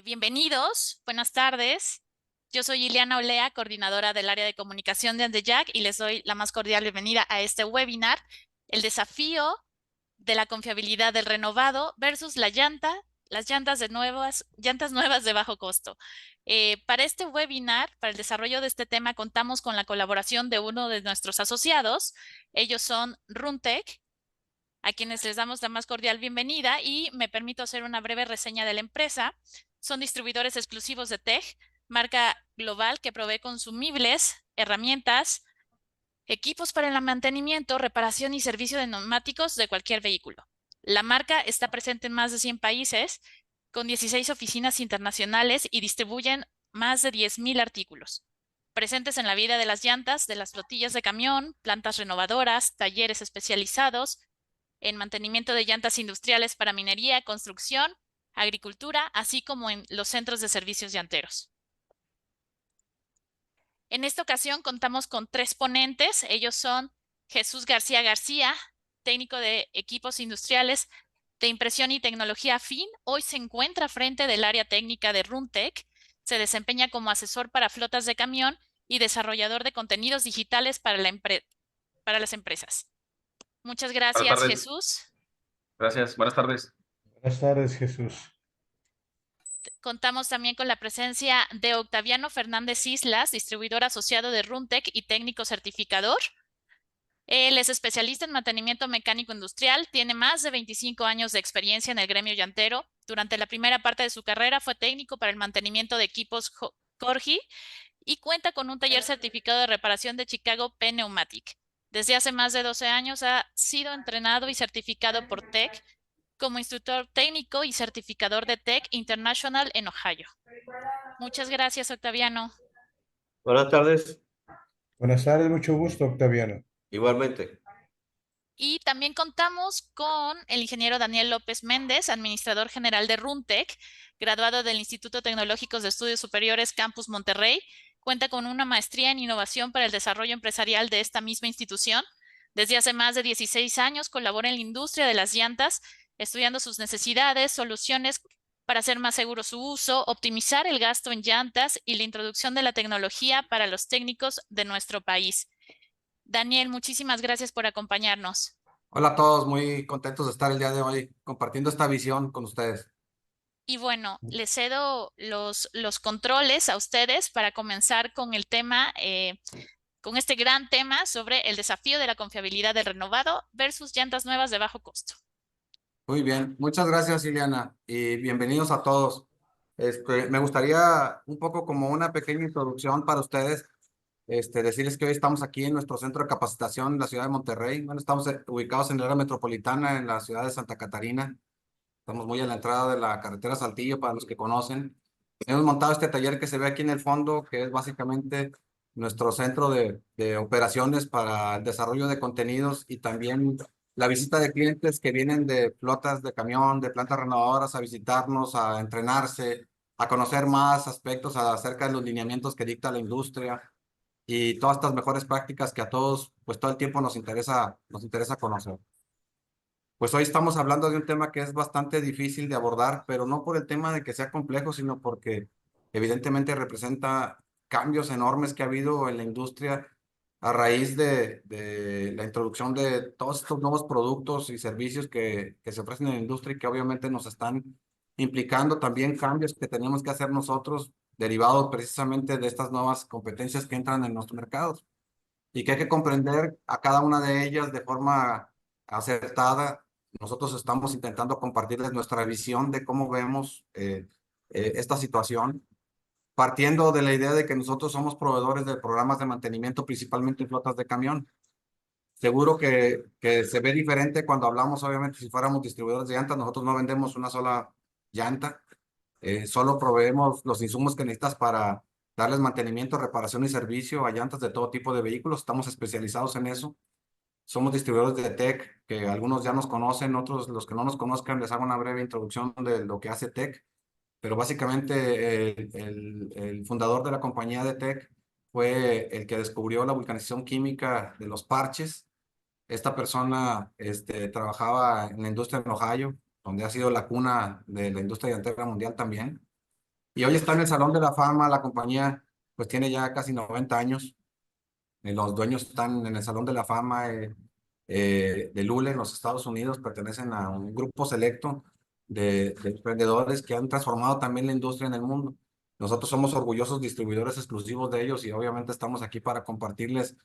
Bienvenidos, buenas tardes. Yo soy Ileana Olea, coordinadora del área de comunicación de Andeyac, y les doy la más cordial bienvenida a este webinar, el desafío de la confiabilidad del renovado versus las llantas nuevas de bajo costo. Para este webinar, para el desarrollo de este tema, contamos con la colaboración de uno de nuestros asociados. Ellos son Runtec, a quienes les damos la más cordial bienvenida y me permito hacer una breve reseña de la empresa. Son distribuidores exclusivos de TEG, marca global que provee consumibles, herramientas, equipos para el mantenimiento, reparación y servicio de neumáticos de cualquier vehículo. La marca está presente en más de 100 países, con 16 oficinas internacionales y distribuyen más de 10,000 artículos. Presentes en la vida de las llantas, de las flotillas de camión, plantas renovadoras, talleres especializados, en mantenimiento de llantas industriales para minería, construcción, agricultura, así como en los centros de servicios llanteros. En esta ocasión contamos con 3 ponentes. Ellos son Jesús García García, técnico de equipos industriales de impresión y tecnología afín. Hoy se encuentra frente del área técnica de Runtec. Se desempeña como asesor para flotas de camión y desarrollador de contenidos digitales para las empresas. Muchas Buenas gracias, tardes. Jesús. Gracias. Buenas tardes. Buenas tardes, Jesús. Contamos también con la presencia de Octaviano Fernández Islas, distribuidor asociado de Runtec y técnico certificador. Él es especialista en mantenimiento mecánico industrial, tiene más de 25 años de experiencia en el gremio llantero. Durante la primera parte de su carrera fue técnico para el mantenimiento de equipos Corgi y cuenta con un taller certificado de reparación de Chicago Pneumatic. Desde hace más de 12 años ha sido entrenado y certificado por TEC como instructor técnico y certificador de TEC International en Ohio. Muchas gracias, Octaviano. Buenas tardes, Buenas tardes, mucho gusto, Octaviano. igualmente. Y también contamos con el ingeniero Daniel López Méndez, administrador general de Runtec, graduado del Instituto Tecnológico de Estudios Superiores Campus Monterrey. Cuenta con una maestría en innovación para el desarrollo empresarial de esta misma institución. Desde hace más de 16 años colabora en la industria de las llantas, estudiando sus necesidades, soluciones para hacer más seguro su uso, optimizar el gasto en llantas y la introducción de la tecnología para los técnicos de nuestro país. Daniel, muchísimas gracias por acompañarnos. Hola a todos, muy contentos de estar el día de hoy compartiendo esta visión con ustedes. Y bueno, les cedo los controles a ustedes para comenzar con el tema, con este gran tema sobre el desafío de la confiabilidad del renovado versus llantas nuevas de bajo costo. Muy bien, muchas gracias, Ileana, y bienvenidos a todos. Me gustaría un poco como una pequeña introducción para ustedes, decirles que hoy estamos aquí en nuestro centro de capacitación en la ciudad de Monterrey. Bueno, estamos ubicados en el área metropolitana, en la ciudad de Santa Catarina. Estamos muy a la entrada de la carretera Saltillo, para los que conocen. Hemos montado este taller que se ve aquí en el fondo, que es básicamente nuestro centro de operaciones para el desarrollo de contenidos y también la visita de clientes que vienen de flotas de camión, de plantas renovadoras a visitarnos, a entrenarse, a conocer más aspectos acerca de los lineamientos que dicta la industria y todas estas mejores prácticas que a todos, pues todo el tiempo nos interesa conocer. Pues hoy estamos hablando de un tema que es bastante difícil de abordar, pero no por el tema de que sea complejo, sino porque evidentemente representa cambios enormes que ha habido en la industria a raíz de la introducción de todos estos nuevos productos y servicios que se ofrecen en la industria y que obviamente nos están implicando también cambios que tenemos que hacer nosotros derivados precisamente de estas nuevas competencias que entran en nuestros mercados y que hay que comprender a cada una de ellas de forma acertada. Nosotros estamos intentando compartirles nuestra visión de cómo vemos esta situación, partiendo de la idea de que nosotros somos proveedores de programas de mantenimiento, principalmente en flotas de camión. Seguro que se ve diferente cuando hablamos, obviamente, si fuéramos distribuidores de llantas, nosotros no vendemos una sola llanta, solo proveemos los insumos que necesitas para darles mantenimiento, reparación y servicio a llantas de todo tipo de vehículos. Estamos especializados en eso. Somos distribuidores de TEC, que algunos ya nos conocen, otros, los que no nos conozcan, les hago una breve introducción de lo que hace TEC. Pero básicamente el fundador de la compañía de TEC fue el que descubrió la vulcanización química de los parches. Esta persona trabajaba en la industria en Ohio, donde ha sido la cuna de la industria llantera mundial también. Y hoy está en el Salón de la Fama. La compañía pues tiene ya casi 90 años. Los dueños están en el Salón de la Fama de Lule en los Estados Unidos. Pertenecen a un grupo selecto de emprendedores que han transformado también la industria en el mundo. Nosotros somos orgullosos distribuidores exclusivos de ellos y obviamente estamos aquí para compartirles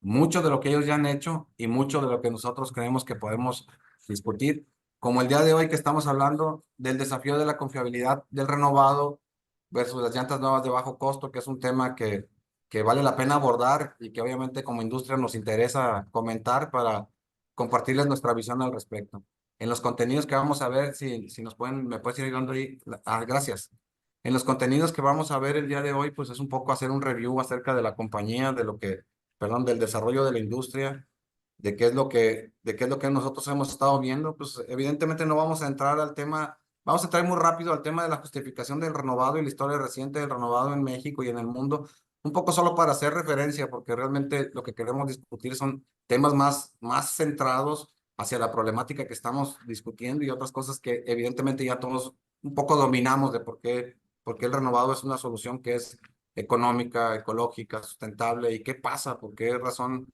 mucho de lo que ellos ya han hecho y mucho de lo que nosotros creemos que podemos discutir. Como el día de hoy que estamos hablando del desafío de la confiabilidad del renovado versus las llantas nuevas de bajo costo, que es un tema que vale la pena abordar y que obviamente como industria nos interesa comentar para compartirles nuestra visión al respecto. En los contenidos que vamos a ver, si nos pueden, me puedes ir ayudando ahí. Gracias. En los contenidos que vamos a ver el día de hoy, pues es un poco hacer un review acerca de la compañía, perdón, del desarrollo de la industria, de qué es lo que nosotros hemos estado viendo. Pues evidentemente no vamos a entrar al tema, vamos a entrar muy rápido al tema de la justificación del renovado y la historia reciente del renovado en México y en el mundo, un poco solo para hacer referencia, porque realmente lo que queremos discutir son temas más centrados hacia la problemática que estamos discutiendo y otras cosas que evidentemente ya todos un poco dominamos de por qué el renovado es una solución que es económica, ecológica, sustentable y qué pasa, por qué razón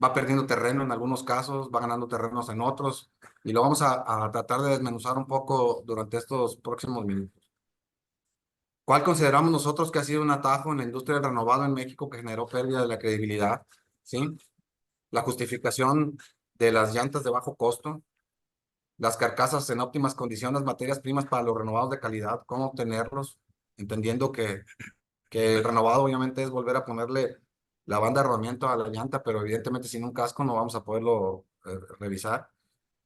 va perdiendo terreno en algunos casos, va ganando terrenos en otros, y lo vamos a tratar de desmenuzar un poco durante estos próximos minutos. ¿Cuál consideramos nosotros que ha sido un atajo en la industria del renovado en México que generó pérdida de la credibilidad? ¿Sí? La justificación de las llantas de bajo costo, las carcasas en óptimas condiciones, materias primas para los renovados de calidad, cómo obtenerlos, entendiendo que el renovado obviamente es volver a ponerle la banda de rodamiento a la llanta, pero evidentemente sin un casco no vamos a poderlo revisar.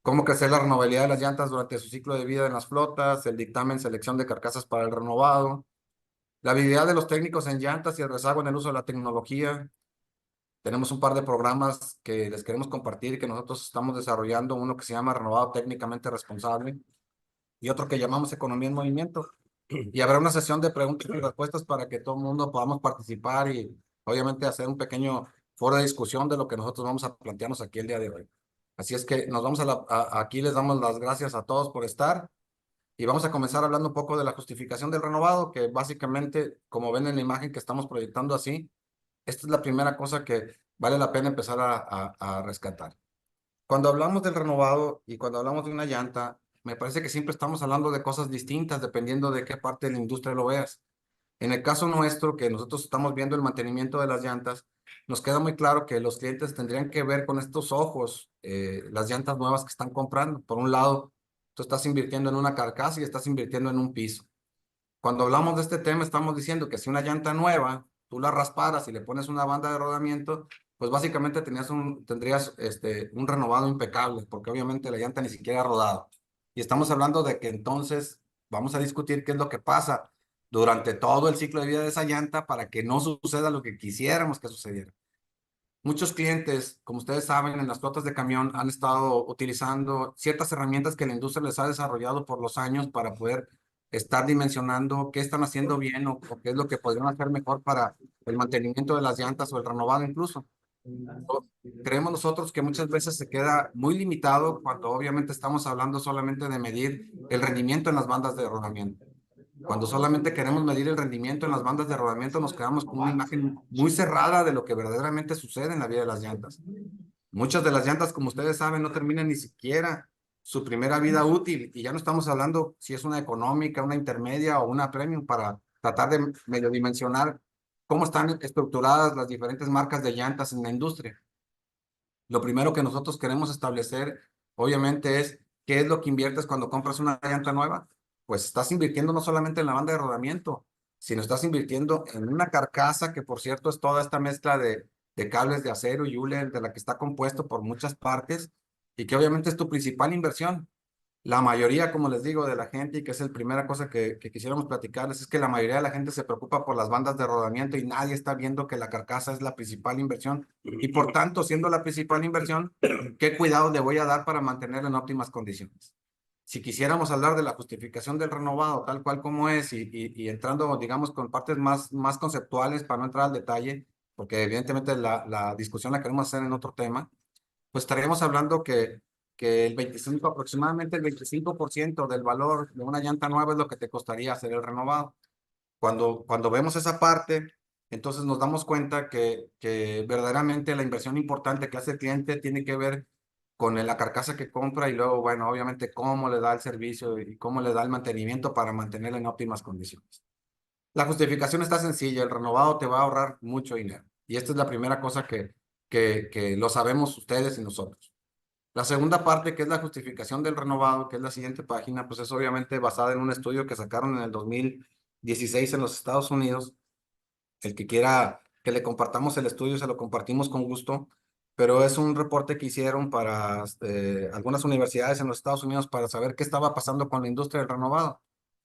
Cómo crecer la renovabilidad de las llantas durante su ciclo de vida en las flotas, el dictamen, selección de carcasas para el renovado, la habilidad de los técnicos en llantas y el rezago en el uso de la tecnología. Tenemos un par de programas que les queremos compartir que nosotros estamos desarrollando, uno que se llama Renovado Técnicamente Responsable y otro que llamamos Economía en Movimiento. Y habrá una sesión de preguntas y respuestas para que todo el mundo podamos participar y obviamente hacer un pequeño foro de discusión de lo que nosotros vamos a plantearnos aquí el día de hoy. Así es que nos vamos aquí les damos las gracias a todos por estar y vamos a comenzar hablando un poco de la justificación del renovado, que básicamente, como ven en la imagen que estamos proyectando así, esta es la primera cosa que vale la pena empezar a rescatar. Cuando hablamos del renovado y cuando hablamos de una llanta, me parece que siempre estamos hablando de cosas distintas dependiendo de qué parte de la industria lo veas. En el caso nuestro, que nosotros estamos viendo el mantenimiento de las llantas, nos queda muy claro que los clientes tendrían que ver con estos ojos las llantas nuevas que están comprando. Por un lado, tú estás invirtiendo en una carcasa y estás invirtiendo en un piso. Cuando hablamos de este tema, estamos diciendo que si una llanta nueva, tú la rasparas y le pones una banda de rodamiento, pues básicamente tendrías un renovado impecable, porque obviamente la llanta ni siquiera ha rodado. Y estamos hablando de que entonces vamos a discutir qué es lo que pasa durante todo el ciclo de vida de esa llanta para que no suceda lo que quisiéramos que sucediera. Muchos clientes, como ustedes saben, en las flotas de camión han estado utilizando ciertas herramientas que la industria les ha desarrollado por los años para poder estar dimensionando qué están haciendo bien o qué es lo que podrían hacer mejor para el mantenimiento de las llantas o el renovado incluso. Creemos nosotros que muchas veces se queda muy limitado cuando obviamente estamos hablando solamente de medir el rendimiento en las bandas de rodamiento. Cuando solamente queremos medir el rendimiento en las bandas de rodamiento, nos quedamos con una imagen muy cerrada de lo que verdaderamente sucede en la vida de las llantas. Muchas de las llantas, como ustedes saben, no terminan ni siquiera su primera vida útil y ya no estamos hablando si es una económica, una intermedia o una premium para tratar de medio dimensionar cómo están estructuradas las diferentes marcas de llantas en la industria. Lo primero que nosotros queremos establecer, obviamente, es qué es lo que inviertes cuando compras una llanta nueva. Pues estás invirtiendo no solamente en la banda de rodamiento, sino estás invirtiendo en una carcasa que, por cierto, es toda esta mezcla de cables de acero y hule de la que está compuesto por muchas partes y que obviamente es tu principal inversión. La mayoría, como les digo, de la gente, y que es la primera cosa que quisiéramos platicarles, es que la mayoría de la gente se preocupa por las bandas de rodamiento y nadie está viendo que la carcasa es la principal inversión. Y por tanto, siendo la principal inversión, ¿qué cuidado le voy a dar para mantenerla en óptimas condiciones? Si quisiéramos hablar de la justificación del renovado, tal cual como es, y entrando, digamos, con partes más conceptuales para no entrar al detalle, porque evidentemente la discusión la queremos hacer en otro tema, pues estaríamos hablando que que aproximadamente el 25% del valor de una llanta nueva es lo que te costaría hacer el renovado. Cuando vemos esa parte, entonces nos damos cuenta que verdaderamente la inversión importante que hace el cliente tiene que ver con la carcasa que compra y luego, bueno, obviamente cómo le da el servicio y cómo le da el mantenimiento para mantenerla en óptimas condiciones. La justificación está sencilla, el renovado te va a ahorrar mucho dinero. Y esta es la primera cosa que lo sabemos ustedes y nosotros. La segunda parte, que es la justificación del renovado, que es la siguiente página, pues es obviamente basada en un estudio que sacaron en el 2016 en los Estados Unidos. El que quiera que le compartamos el estudio, se lo compartimos con gusto, pero es un reporte que hicieron para algunas universidades en los Estados Unidos para saber qué estaba pasando con la industria del renovado.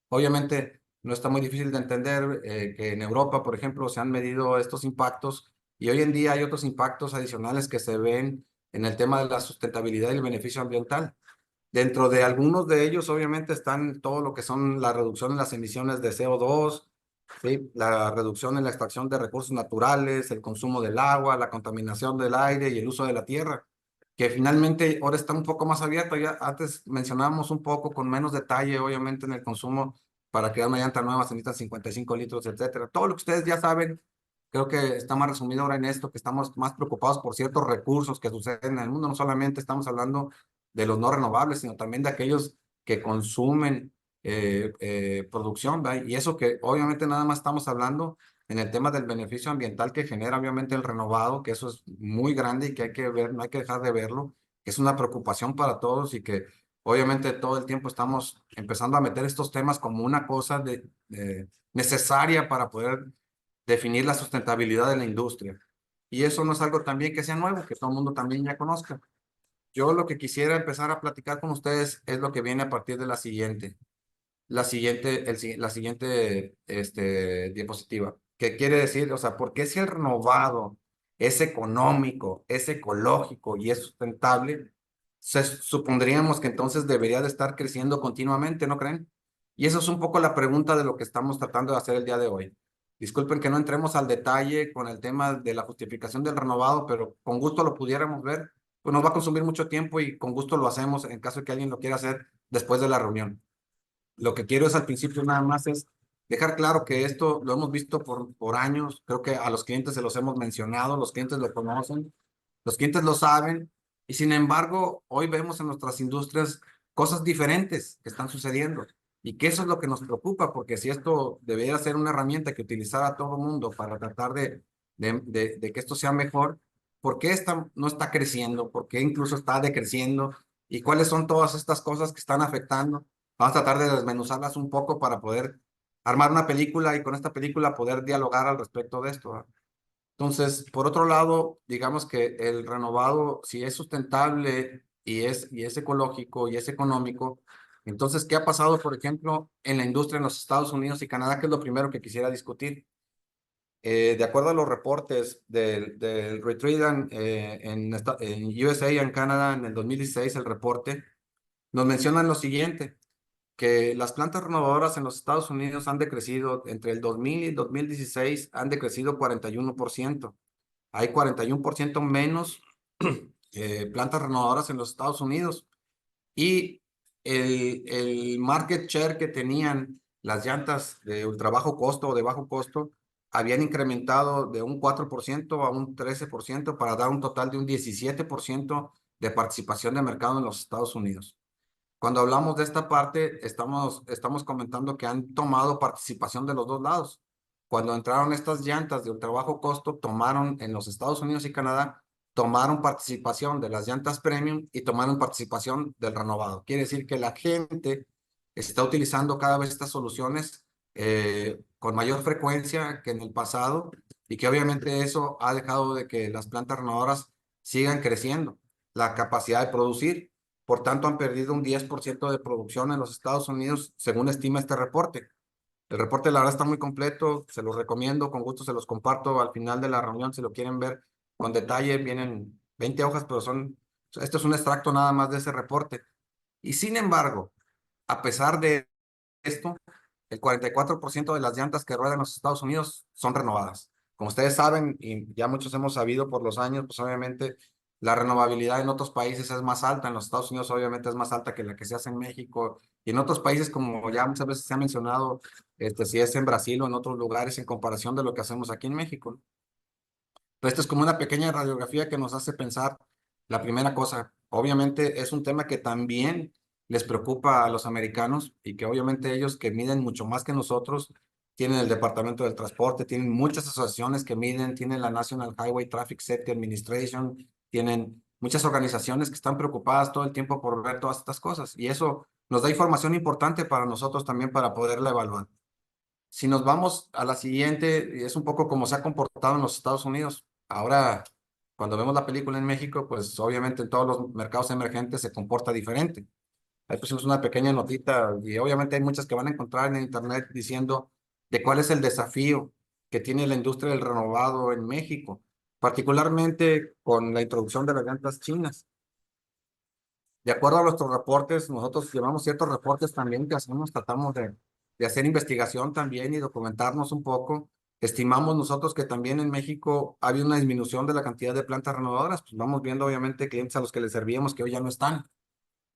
Obviamente, no está muy difícil de entender que en Europa, por ejemplo, se han medido estos impactos y hoy en día hay otros impactos adicionales que se ven en el tema de la sustentabilidad y el beneficio ambiental. Dentro de algunos de ellos, obviamente, están todo lo que son la reducción en las emisiones de CO2, ¿sí? La reducción en la extracción de recursos naturales, el consumo del agua, la contaminación del aire y el uso de la tierra, que finalmente ahora está un poco más abierto. Ya antes mencionábamos un poco con menos detalle, obviamente, en el consumo para crear una llanta nueva se necesitan 55 litros, etcétera. Todo lo que ustedes ya saben, creo que está más resumido ahora en esto, que estamos más preocupados por ciertos recursos que suceden en el mundo. No solamente estamos hablando de los no renovables, sino también de aquellos que consumen producción, ¿verdad? Y eso que obviamente nada más estamos hablando en el tema del beneficio ambiental que genera obviamente el renovado, que eso es muy grande y que hay que ver, no hay que dejar de verlo, que es una preocupación para todos y que obviamente todo el tiempo estamos empezando a meter estos temas como una cosa necesaria para poder definir la sustentabilidad de la industria. Y eso no es algo también que sea nuevo, que todo el mundo también ya conozca. Yo lo que quisiera empezar a platicar con ustedes es lo que viene a partir de la siguiente diapositiva. ¿Qué quiere decir? O sea, ¿por qué si el renovado es económico, es ecológico y es sustentable, supondríamos que entonces debería de estar creciendo continuamente, ¿no creen? Y eso es un poco la pregunta de lo que estamos tratando de hacer el día de hoy. Disculpen que no entremos al detalle con el tema de la justificación del renovado, pero con gusto lo pudiéramos ver. Pues nos va a consumir mucho tiempo y con gusto lo hacemos en caso de que alguien lo quiera hacer después de la reunión. Lo que quiero es al principio nada más es dejar claro que esto lo hemos visto por años. Creo que a los clientes se los hemos mencionado, los clientes lo conocen, los clientes lo saben y sin embargo hoy vemos en nuestras industrias cosas diferentes que están sucediendo y que eso es lo que nos preocupa porque si esto debería ser una herramienta que utilizara todo el mundo para tratar de que esto sea mejor, ¿por qué no está creciendo? ¿Por qué incluso está decreciendo? ¿Y cuáles son todas estas cosas que están afectando? Vamos a tratar de desmenuzarlas un poco para poder armar una película y con esta película poder dialogar al respecto de esto, ¿verdad? Entonces, por otro lado, digamos que el renovado, si es sustentable y es ecológico y es económico, entonces, ¿qué ha pasado, por ejemplo, en la industria en los Estados Unidos y Canadá, que es lo primero que quisiera discutir? De acuerdo a los reportes del Retreat en USA y en Canadá en el 2016, el reporte, nos mencionan lo siguiente, que las plantas renovadoras en los Estados Unidos han decrecido entre el 2000 y el 2016, han decrecido 41%. Hay 41% menos plantas renovadoras en los Estados Unidos. Y el market share que tenían las llantas de ultra bajo costo o de bajo costo habían incrementado de un 4% a un 13% para dar un total de un 17% de participación de mercado en los Estados Unidos. Cuando hablamos de esta parte, estamos comentando que han tomado participación de los dos lados. Cuando entraron estas llantas de ultra bajo costo, tomaron en los Estados Unidos y Canadá, tomaron participación de las llantas premium y tomaron participación del renovado. Quiere decir que la gente está utilizando cada vez estas soluciones con mayor frecuencia que en el pasado y que obviamente eso ha dejado de que las plantas renovadoras sigan creciendo, la capacidad de producir. Por tanto, han perdido un 10% de producción en los Estados Unidos, según estima este reporte. El reporte, la verdad, está muy completo. Se los recomiendo. Con gusto se los comparto al final de la reunión. Si lo quieren ver con detalle, vienen 20 hojas, pero esto es un extracto nada más de ese reporte. Y sin embargo, a pesar de esto, el 44% de las llantas que ruedan en los Estados Unidos son renovadas. Como ustedes saben, y ya muchos hemos sabido por los años, pues obviamente La renovabilidad en otros países es más alta, en los Estados Unidos obviamente es más alta que la que se hace en México, y en otros países, como ya muchas veces se ha mencionado, si es en Brasil o en otros lugares, en comparación de lo que hacemos aquí en México. Pero esto es como una pequeña radiografía que nos hace pensar la primera cosa. Obviamente es un tema que también les preocupa a los americanos y que obviamente ellos que miden mucho más que nosotros, tienen el Departamento del Transporte, tienen muchas asociaciones que miden, tienen la National Highway Traffic Safety Administration, tienen muchas organizaciones que están preocupadas todo el tiempo por ver todas estas cosas y eso nos da información importante para nosotros también para poderla evaluar. Si nos vamos a la siguiente, es un poco como se ha comportado en los Estados Unidos. Ahora, cuando vemos la película en México, pues obviamente en todos los mercados emergentes se comporta diferente. Ahí pusimos una pequeña notita y obviamente hay muchas que van a encontrar en internet diciendo de cuál es el desafío que tiene la industria del renovado en México, particularmente con la introducción de las llantas chinas. De acuerdo a nuestros reportes, nosotros llevamos ciertos reportes también que hacemos, tratamos de hacer investigación también y documentarnos un poco. Estimamos nosotros que también en México ha habido una disminución de la cantidad de plantas renovadoras. Pues vamos viendo obviamente clientes a los que les servíamos que hoy ya no están.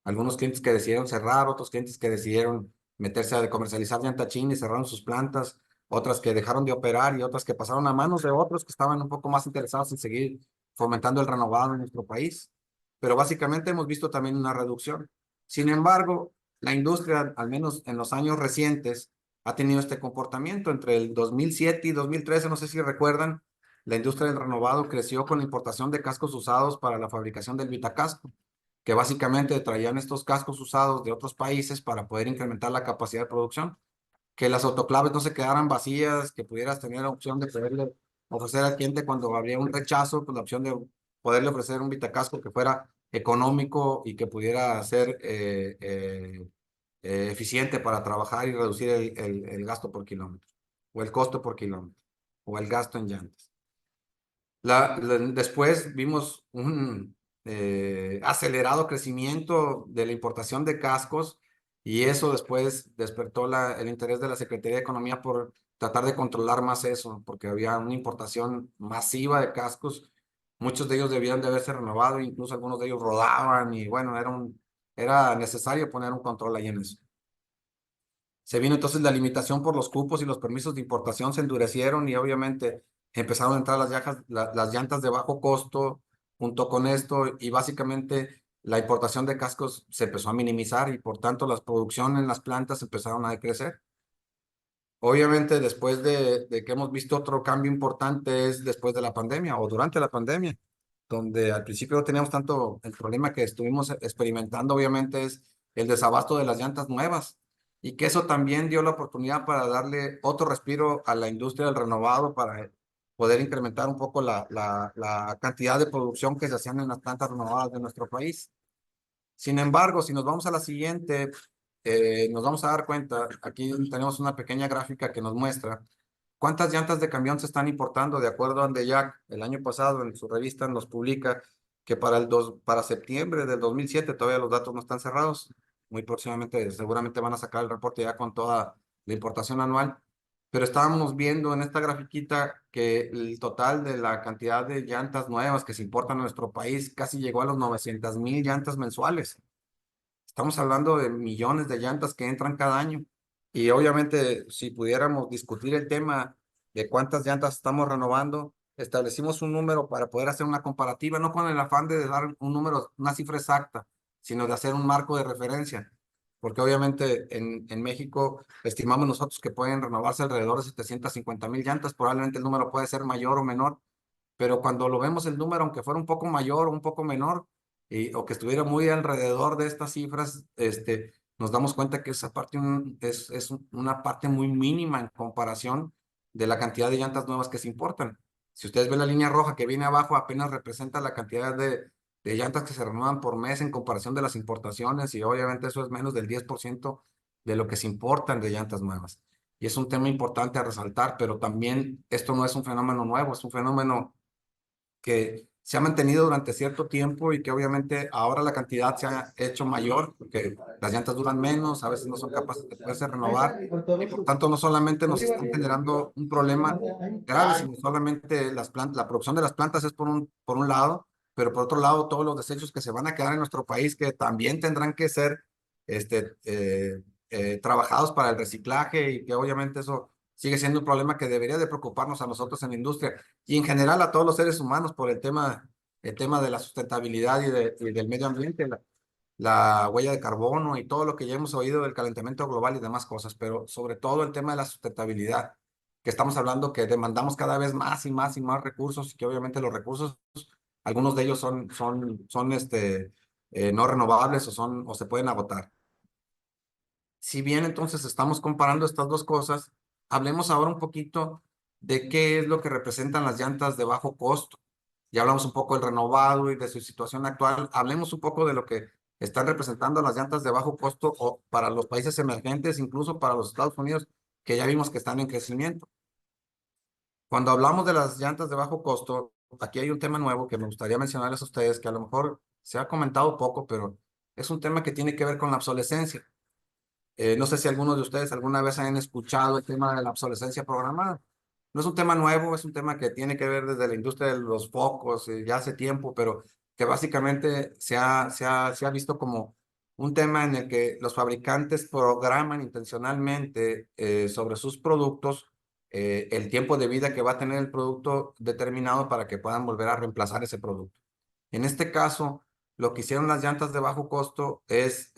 Algunos clientes que decidieron cerrar, otros clientes que decidieron meterse a comercializar llanta china y cerraron sus plantas, otras que dejaron de operar y otras que pasaron a manos de otros que estaban un poco más interesados en seguir fomentando el renovado en nuestro país. Pero básicamente hemos visto también una reducción. Sin embargo, la industria, al menos en los años recientes, ha tenido este comportamiento. Entre el 2007 y 2013, no sé si recuerdan, la industria del renovado creció con la importación de cascos usados para la fabricación del vitacasco, que básicamente traían estos cascos usados de otros países para poder incrementar la capacidad de producción, que las autoclaves no se quedaran vacías, que pudieras tener la opción de poderle ofrecer al cliente cuando habría un rechazo, pues la opción de poderle ofrecer un vitacasco que fuera económico y que pudiera ser eficiente para trabajar y reducir el gasto por kilómetro, o el costo por kilómetro, o el gasto en llantas. Después vimos un acelerado crecimiento de la importación de cascos y eso después despertó el interés de la Secretaría de Economía por tratar de controlar más eso, porque había una importación masiva de cascos. Muchos de ellos debían de haberse renovado, incluso algunos de ellos rodaban y bueno, era necesario poner un control ahí en eso. Se vino entonces la limitación por los cupos y los permisos de importación se endurecieron y obviamente empezaron a entrar las llantas de bajo costo junto con esto y básicamente la importación de cascos se empezó a minimizar y por tanto la producción en las plantas empezaron a decrecer. Obviamente después de que hemos visto otro cambio importante es después de la pandemia o durante la pandemia, donde al principio no teníamos tanto el problema que estuvimos experimentando, obviamente es el desabasto de las llantas nuevas y que eso también dio la oportunidad para darle otro respiro a la industria del renovado para poder incrementar un poco la cantidad de producción que se hacían en las plantas renovadas de nuestro país. Sin embargo, si nos vamos a la siguiente, nos vamos a dar cuenta, aquí tenemos una pequeña gráfica que nos muestra cuántas llantas de camión se están importando de acuerdo a ANDEYAC. El año pasado en su revista nos publica que para septiembre del 2007, todavía los datos no están cerrados, muy próximamente seguramente van a sacar el reporte ya con toda la importación anual, pero estábamos viendo en esta grafiquita que el total de la cantidad de llantas nuevas que se importan a nuestro país casi llegó a los 900,000 llantas mensuales. Estamos hablando de millones de llantas que entran cada año. Y obviamente, si pudiéramos discutir el tema de cuántas llantas estamos renovando, establecimos un número para poder hacer una comparativa, no con el afán de dar un número, una cifra exacta, sino de hacer un marco de referencia. Porque obviamente en México estimamos nosotros que pueden renovarse alrededor de 750,000 llantas, probablemente el número puede ser mayor o menor, pero cuando lo vemos el número, aunque fuera un poco mayor o un poco menor, o que estuviera muy alrededor de estas cifras, nos damos cuenta que esa parte es una parte muy mínima en comparación de la cantidad de llantas nuevas que se importan. Si ustedes ven la línea roja que viene abajo, apenas representa la cantidad de llantas que se renuevan por mes en comparación de las importaciones y obviamente eso es menos del 10% de lo que se importan de llantas nuevas. Y es un tema importante a resaltar, pero también esto no es un fenómeno nuevo, es un fenómeno que se ha mantenido durante cierto tiempo y que obviamente ahora la cantidad se ha hecho mayor porque las llantas duran menos, a veces no son capaces de poderse renovar y por tanto no solamente nos están generando un problema grave, sino solamente la producción de las plantas es por un lado pero por otro lado, todos los desechos que se van a quedar en nuestro país, que también tendrán que ser trabajados para el reciclaje, y que obviamente eso sigue siendo un problema que debería de preocuparnos a nosotros en la industria y en general a todos los seres humanos por el tema de la sustentabilidad y del medio ambiente, la huella de carbono y todo lo que ya hemos oído del calentamiento global y demás cosas, pero sobre todo el tema de la sustentabilidad, que estamos hablando que demandamos cada vez más y más y más recursos, y que obviamente los recursos, algunos de ellos son no renovables o se pueden agotar. Si bien entonces estamos comparando estas dos cosas, hablemos ahora un poquito de qué es lo que representan las llantas de bajo costo. Ya hablamos un poco del renovado y de su situación actual. Hablemos un poco de lo que están representando las llantas de bajo costo o para los países emergentes, incluso para los Estados Unidos, que ya vimos que están en crecimiento. Cuando hablamos de las llantas de bajo costo, aquí hay un tema nuevo que me gustaría mencionarles a ustedes, que a lo mejor se ha comentado poco, pero es un tema que tiene que ver con la obsolescencia. No sé si algunos de ustedes alguna vez han escuchado el tema de la obsolescencia programada. No es un tema nuevo, es un tema que tiene que ver desde la industria de los focos ya hace tiempo, pero que básicamente se ha visto como un tema en el que los fabricantes programan intencionalmente sobre sus productos el tiempo de vida que va a tener el producto determinado para que puedan volver a reemplazar ese producto. En este caso, lo que hicieron las llantas de bajo costo es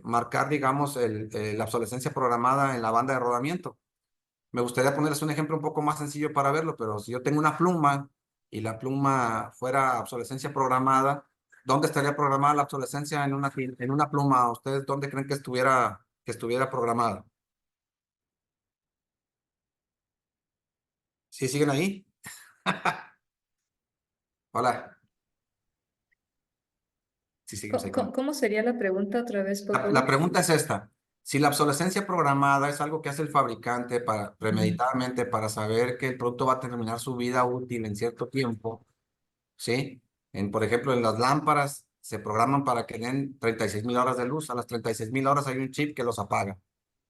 marcar, digamos, la obsolescencia programada en la banda de rodamiento. Me gustaría ponerles un ejemplo un poco más sencillo para verlo, pero si yo tengo una pluma y la pluma fuera obsolescencia programada, ¿dónde estaría programada la obsolescencia en una pluma? ¿Ustedes dónde creen que estuviera programada? ¿Sí siguen ahí? Hola. Sí, seguimos ahí. ¿Cómo sería la pregunta otra vez, por La favor? pregunta es esta. Si la obsolescencia programada es algo que hace el fabricante premeditadamente para saber que el producto va a terminar su vida útil en cierto tiempo, ¿sí? Por ejemplo, en las lámparas se programan para que den 36,000 horas de luz. A las 36,000 horas hay un chip que los apaga.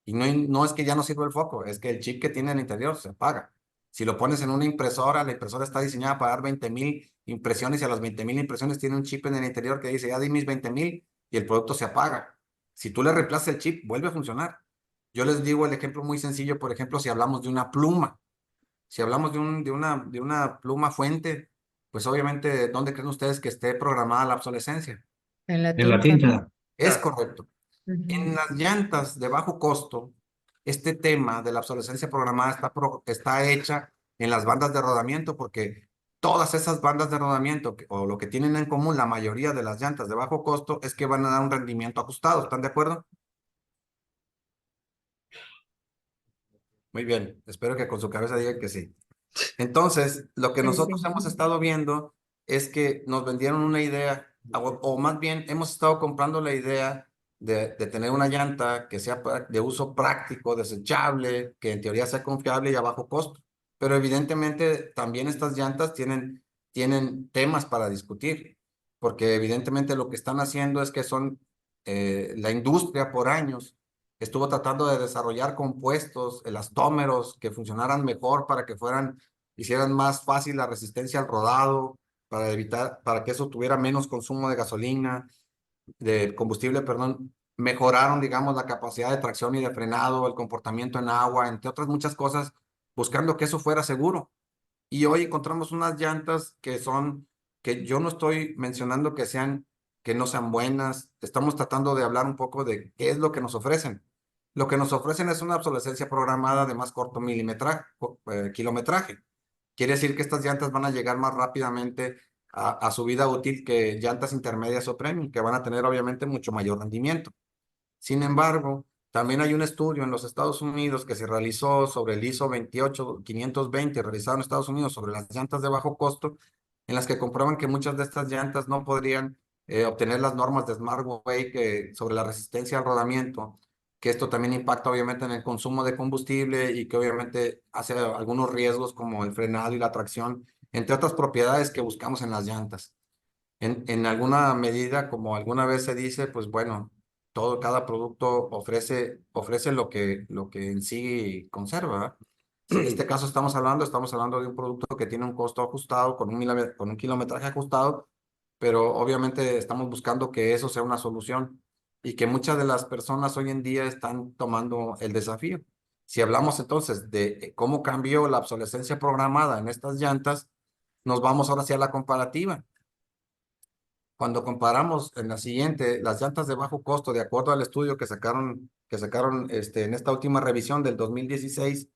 Y no es que ya no sirva el foco, es que el chip que tiene en el interior se apaga. Si lo pones en una impresora, la impresora está diseñada para dar 20,000 impresiones, y a las 20,000 impresiones tiene un chip en el interior que dice, ya di mis 20,000, y el producto se apaga. Si tú le reemplazas el chip, vuelve a funcionar. Yo les digo el ejemplo muy sencillo, por ejemplo, si hablamos de una pluma. Si hablamos de una pluma fuente, pues obviamente, ¿dónde creen ustedes que esté programada la obsolescencia? En la En la tinta. tinta. Es correcto. Ujú. En las llantas de bajo costo, este tema de la obsolescencia programada está hecha en las bandas de rodamiento, porque todas esas bandas de rodamiento, o lo que tienen en común la mayoría de las llantas de bajo costo, es que van a dar un rendimiento ajustado. ¿Están de acuerdo? Muy bien, espero que con su cabeza digan que sí. Entonces, lo que Sí, nosotros sí. hemos estado viendo es que nos vendieron una idea, o más bien hemos estado comprando la idea de tener una llanta que sea de uso práctico, desechable, que en teoría sea confiable y a bajo costo. Pero evidentemente también estas llantas tienen temas para discutir, porque evidentemente lo que están haciendo es que la industria por años estuvo tratando de desarrollar compuestos, elastómeros, que funcionaran mejor para que hicieran más fácil la resistencia al rodado, para que eso tuviera menos consumo de gasolina, de combustible, perdón. Mejoraron, digamos, la capacidad de tracción y de frenado, el comportamiento en agua, entre otras muchas cosas, buscando que eso fuera seguro. Y hoy encontramos unas llantas que yo no estoy mencionando que no sean buenas. Estamos tratando de hablar un poco de qué es lo que nos ofrecen. Lo que nos ofrecen es una obsolescencia programada de más corto kilometraje. Quiere decir que estas llantas van a llegar más rápidamente a su vida útil que llantas intermedias o premium, que van a tener obviamente mucho mayor rendimiento. Sin embargo, también hay un estudio en los Estados Unidos que se realizó sobre el ISO 28520, realizado en Estados Unidos sobre las llantas de bajo costo, en las que comprueban que muchas de estas llantas no podrían obtener las normas de Smart-Way sobre la resistencia al rodamiento, que esto también impacta obviamente en el consumo de combustible y que obviamente hace algunos riesgos como el frenado y la tracción, entre otras propiedades que buscamos en las llantas. En alguna medida, como alguna vez se dice, pues bueno, cada producto ofrece lo que en sí conserva, ¿verdad? Si en este caso estamos hablando de un producto que tiene un costo ajustado, con un kilometraje ajustado, pero obviamente estamos buscando que eso sea una solución y que muchas de las personas hoy en día están tomando el desafío. Si hablamos entonces de cómo cambió la obsolescencia programada en estas llantas, nos vamos ahora hacia la comparativa. Cuando comparamos en la siguiente, las llantas de bajo costo, de acuerdo al estudio que sacaron en esta última revisión del 2016,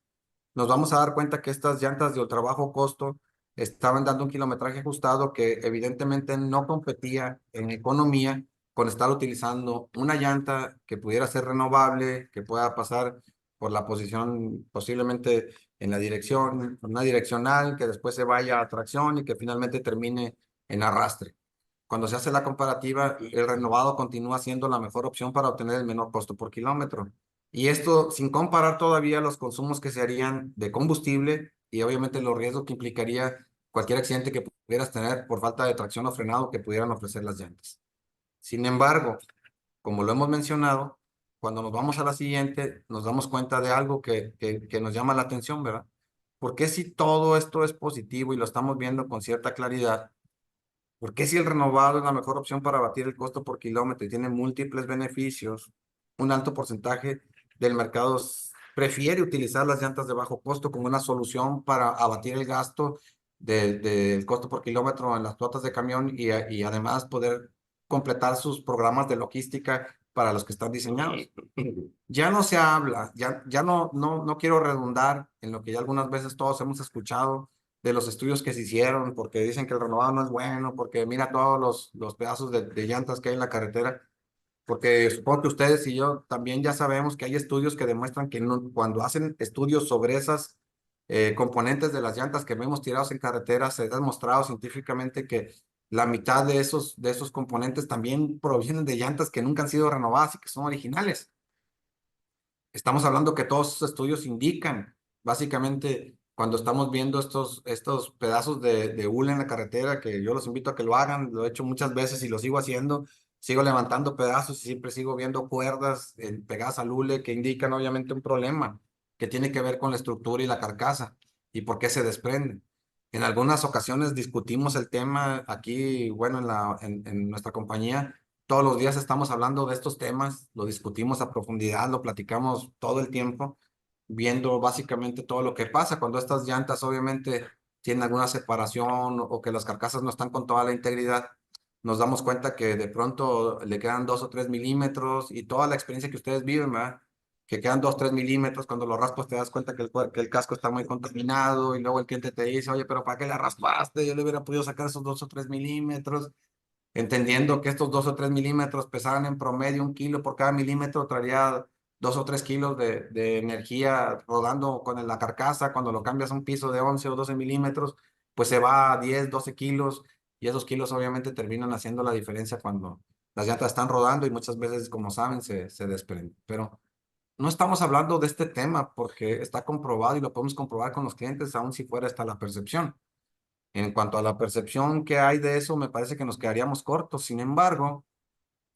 nos vamos a dar cuenta que estas llantas de ultra bajo costo estaban dando un kilometraje ajustado que evidentemente no competía en economía con estar utilizando una llanta que pudiera ser renovable, que pueda pasar por la posición posiblemente en la dirección, una direccional, que después se vaya a tracción y que finalmente termine en arrastre. Cuando se hace la comparativa, el renovado continúa siendo la mejor opción para obtener el menor costo por kilómetro. Y esto sin comparar todavía los consumos que se harían de combustible y obviamente los riesgos que implicaría cualquier accidente que pudieras tener por falta de tracción o frenado que pudieran ofrecer las llantas. Sin embargo, como lo hemos mencionado, cuando nos vamos a la siguiente, nos damos cuenta de algo que nos llama la atención, ¿verdad? Porque si todo esto es positivo y lo estamos viendo con cierta claridad, ¿por qué si el renovado es la mejor opción para abatir el costo por kilómetro y tiene múltiples beneficios, un alto porcentaje del mercado prefiere utilizar las llantas de bajo costo como una solución para abatir el gasto del costo por kilómetro en las flotas de camión y además poder completar sus programas de logística para los que están diseñados? Ya no se habla, ya no quiero redundar en lo que ya algunas veces todos hemos escuchado de los estudios que se hicieron, porque dicen que el renovado no es bueno, porque mira todos los pedazos de llantas que hay en la carretera, porque supongo que ustedes y yo también ya sabemos que hay estudios que demuestran que cuando hacen estudios sobre esas componentes de las llantas que vemos tirados en carretera, se ha demostrado científicamente que la mitad de esos componentes también provienen de llantas que nunca han sido renovadas y que son originales. Estamos hablando que todos esos estudios indican, básicamente, cuando estamos viendo estos pedazos de hule en la carretera, que yo los invito a que lo hagan, lo he hecho muchas veces y lo sigo haciendo, sigo levantando pedazos y siempre sigo viendo cuerdas pegadas al hule que indican obviamente un problema que tiene que ver con la estructura y la carcasa y por qué se desprenden. En algunas ocasiones discutimos el tema aquí, bueno, en nuestra compañía. Todos los días estamos hablando de estos temas, lo discutimos a profundidad, lo platicamos todo el tiempo, viendo básicamente todo lo que pasa cuando estas llantas obviamente tienen alguna separación o que las carcasas no están con toda la integridad. Nos damos cuenta que de pronto le quedan 2 o 3 milímetros y toda la experiencia que ustedes viven, ¿verdad? Que quedan 2 o 3 milímetros, cuando lo raspas te das cuenta que el casco está muy contaminado y luego el cliente te dice, oye, pero ¿para qué la raspaste? Yo le hubiera podido sacar esos 2 o 3 milímetros. Entendiendo que estos 2 o 3 milímetros pesaban en promedio 1 kilo por cada milímetro, traería 2 o 3 kilos de energía rodando con la carcasa. Cuando lo cambias a un piso de 11 o 12 milímetros, pues se va a 10, 12 kilos y esos kilos obviamente terminan haciendo la diferencia cuando las llantas están rodando y muchas veces, como saben, se desprenden. Pero no estamos hablando de este tema porque está comprobado y lo podemos comprobar con los clientes, aun si fuera hasta la percepción. En cuanto a la percepción que hay de eso, me parece que nos quedaríamos cortos. Sin embargo,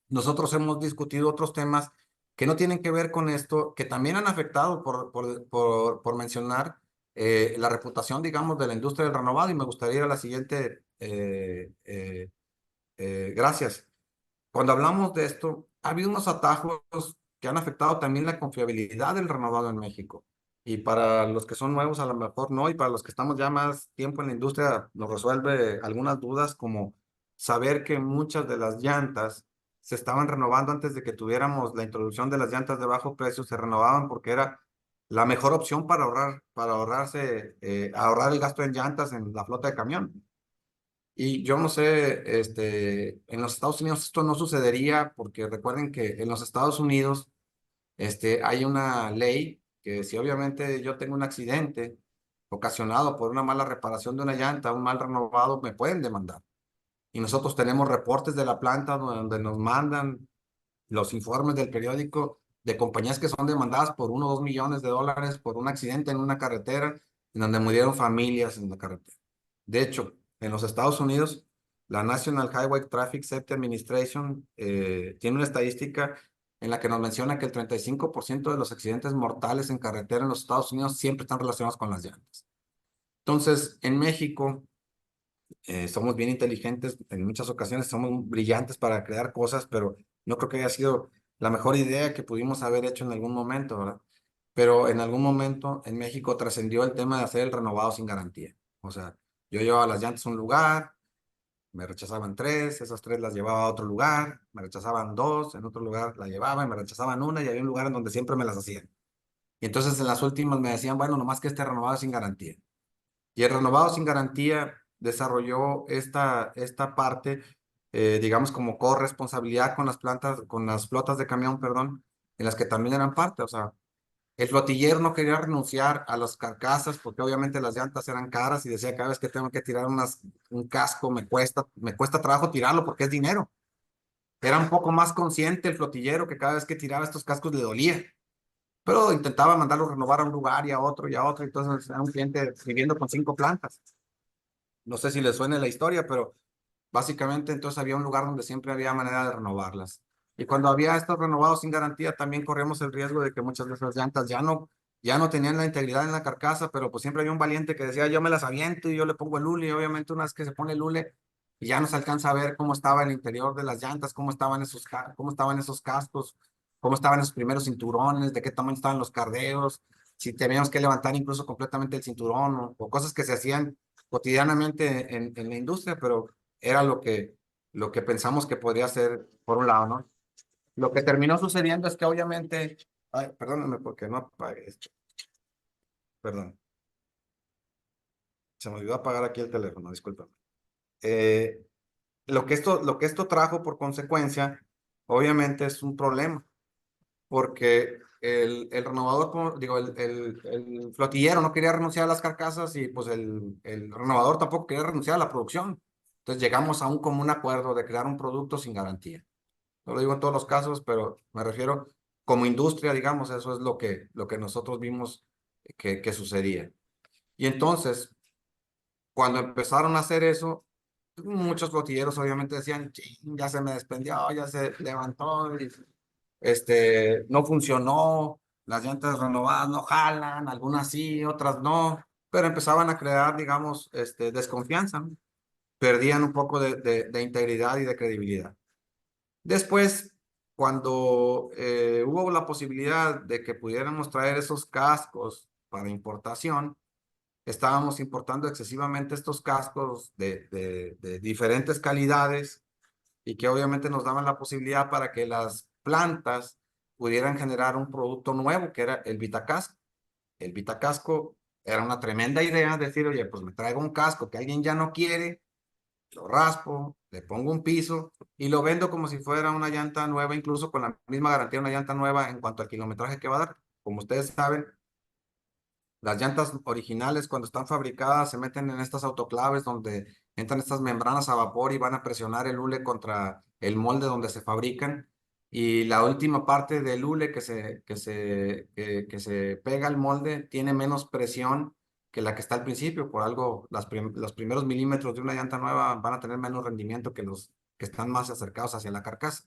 nosotros hemos discutido otros temas que no tienen que ver con esto, que también han afectado, por mencionar, la reputación, digamos, de la industria del renovado. Y me gustaría ir a la siguiente. Gracias. Cuando hablamos de esto, ha habido unos atajos que han afectado también la confiabilidad del renovado en México. Y para los que son nuevos, a lo mejor no, y para los que estamos ya más tiempo en la industria, nos resuelve algunas dudas, como saber que muchas de las llantas se estaban renovando antes de que tuviéramos la introducción de las llantas de bajo precio, se renovaban porque era la mejor opción para ahorrar el gasto en llantas en la flota de camión. Y yo no sé, en los Estados Unidos esto no sucedería porque recuerden que en los Estados Unidos hay una ley que si obviamente yo tengo un accidente ocasionado por una mala reparación de una llanta, un mal renovado, me pueden demandar. Y nosotros tenemos reportes de la planta donde nos mandan los informes del periódico de compañías que son demandadas por 1 o 2 millones de dólares por un accidente en una carretera en donde murieron familias en la carretera. De hecho, en los Estados Unidos, la National Highway Traffic Safety Administration tiene una estadística en la que nos menciona que el 35% de los accidentes mortales en carretera en los Estados Unidos siempre están relacionados con las llantas. Entonces, en México, somos bien inteligentes, en muchas ocasiones somos brillantes para crear cosas, pero no creo que haya sido la mejor idea que pudimos haber hecho en algún momento, ¿verdad? Pero en algún momento en México trascendió el tema de hacer el renovado sin garantía. O sea, yo llevaba las llantas a un lugar, me rechazaban 3, esas 3 las llevaba a otro lugar, me rechazaban 2, en otro lugar la llevaba y me rechazaban 1 y había un lugar en donde siempre me las hacían. Y entonces en las últimas me decían, bueno, nomás que este renovado es sin garantía. Y el renovado sin garantía desarrolló esta parte, digamos, como corresponsabilidad con las plantas, con las flotas de camión, perdón, en las que también eran parte. O sea, el flotillero no quería renunciar a las carcasas porque obviamente las llantas eran caras y decía, cada vez que tengo que tirar un casco me cuesta trabajo tirarlo porque es dinero. Era un poco más consciente el flotillero que cada vez que tiraba estos cascos le dolía. Pero intentaba mandarlo renovar a un lugar y a otro. Entonces era un cliente viviendo con 5 plantas. No sé si les suena la historia, pero básicamente entonces había un lugar donde siempre había manera de renovarlas. Y cuando había estos renovados sin garantía, también corríamos el riesgo de que muchas de esas llantas ya no tenían la integridad en la carcasa, pero pues siempre había un valiente que decía, yo me las aviento y yo le pongo el hule. Y obviamente una vez que se pone el hule, y ya no se alcanza a ver cómo estaba el interior de las llantas, cómo estaban esos cascos, cómo estaban esos primeros cinturones, de qué tamaño estaban los cardeos, si teníamos que levantar incluso completamente el cinturón o cosas que se hacían cotidianamente en la industria, pero era lo que pensamos que podría ser por un lado, ¿no? Lo que terminó sucediendo es que obviamente, ay, perdóname porque no apagué esto, perdón, se me olvidó apagar aquí el teléfono, disculpa. Lo que esto trajo por consecuencia, obviamente es un problema, porque el renovador, digo, el flotillero no quería renunciar a las carcasas y pues el renovador tampoco quería renunciar a la producción. Entonces llegamos a un común acuerdo de crear un producto sin garantía. No lo digo en todos los casos, pero me refiero como industria, digamos, eso es lo que nosotros vimos que sucedía. Y entonces, cuando empezaron a hacer eso, muchos flotilleros obviamente decían, "Chin, ya se me desprendió, ya se levantó, y, no funcionó, las llantas renovadas no jalan, algunas sí, otras no", pero empezaban a crear, digamos, desconfianza, ¿no? Perdían un poco de integridad y de credibilidad. Después, cuando hubo la posibilidad de que pudiéramos traer esos cascos para importación, estábamos importando excesivamente estos cascos de diferentes calidades y que obviamente nos daban la posibilidad para que las plantas pudieran generar un producto nuevo que era el Vitacasco. El Vitacasco era una tremenda idea decir, oye, pues me traigo un casco que alguien ya no quiere, lo raspo, le pongo un piso y lo vendo como si fuera una llanta nueva, incluso con la misma garantía de una llanta nueva en cuanto al kilometraje que va a dar. Como ustedes saben, las llantas originales cuando están fabricadas se meten en estas autoclaves donde entran estas membranas a vapor y van a presionar el hule contra el molde donde se fabrican. Y la última parte del hule que se pega al molde tiene menos presión que la que está al principio. Por algo, los primeros milímetros de una llanta nueva van a tener menos rendimiento que los que están más acercados hacia la carcasa.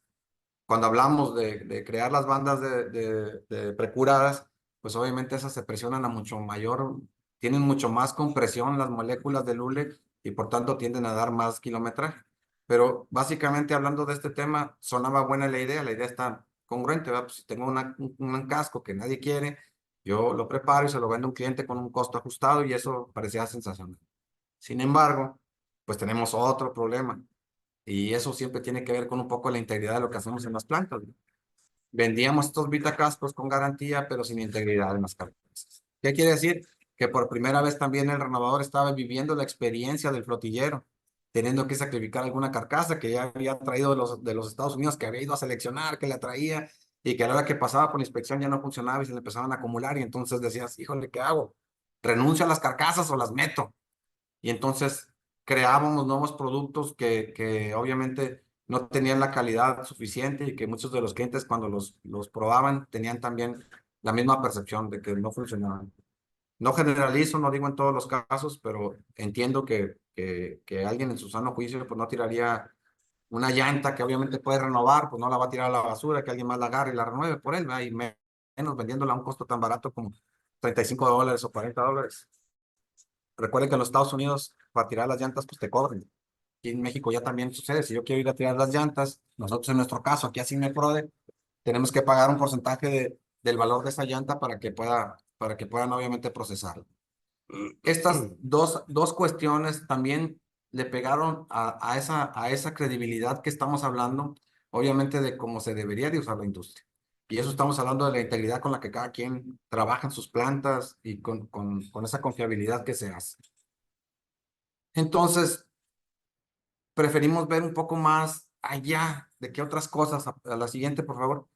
Cuando hablamos de crear las bandas de precuradas, pues obviamente esas se presionan a mucho mayor, tienen mucho más compresión las moléculas del hule y por tanto tienden a dar más kilometraje. Pero básicamente hablando de este tema, sonaba buena la idea está congruente, ¿verdad? Pues si tengo un casco que nadie quiere, yo lo preparo y se lo vendo a un cliente con un costo ajustado y eso parecía sensacional. Sin embargo, pues tenemos otro problema y eso siempre tiene que ver con un poco la integridad de lo que hacemos en las plantas, ¿no? Vendíamos estos vitacascos con garantía, pero sin integridad en las carcasas. ¿Qué quiere decir? Que por primera vez también el renovador estaba viviendo la experiencia del flotillero, teniendo que sacrificar alguna carcasa que ya había traído de los Estados Unidos, que había ido a seleccionar, que la traía, y que a la hora que pasaba por la inspección ya no funcionaba y se le empezaban a acumular, y entonces decías, híjole, ¿qué hago? ¿Renuncio a las carcasas o las meto? Y entonces creábamos nuevos productos que obviamente no tenían la calidad suficiente y que muchos de los clientes cuando los probaban tenían también la misma percepción de que no funcionaban. No generalizo, no digo en todos los casos, pero entiendo que alguien en su sano juicio pues no tiraría una llanta que obviamente puede renovar, pues no la va a tirar a la basura, que alguien más la agarre y la renueve por él, ¿verdad? Y menos vendiéndola a un costo tan barato como $35 o $40. Recuerden que en los Estados Unidos para tirar las llantas, pues te cobren. Aquí en México ya también sucede. Si yo quiero ir a tirar las llantas, nosotros en nuestro caso, aquí a Cineprode, tenemos que pagar un porcentaje del valor de esa llanta para que puedan obviamente procesarlo. Estas dos cuestiones también le pegaron a esa credibilidad que estamos hablando, obviamente de cómo se debería de usar la industria. Y eso estamos hablando de la integridad con la que cada quien trabaja en sus plantas y con esa confiabilidad que se hace. Entonces, preferimos ver un poco más allá de qué otras cosas. A la siguiente, por favor.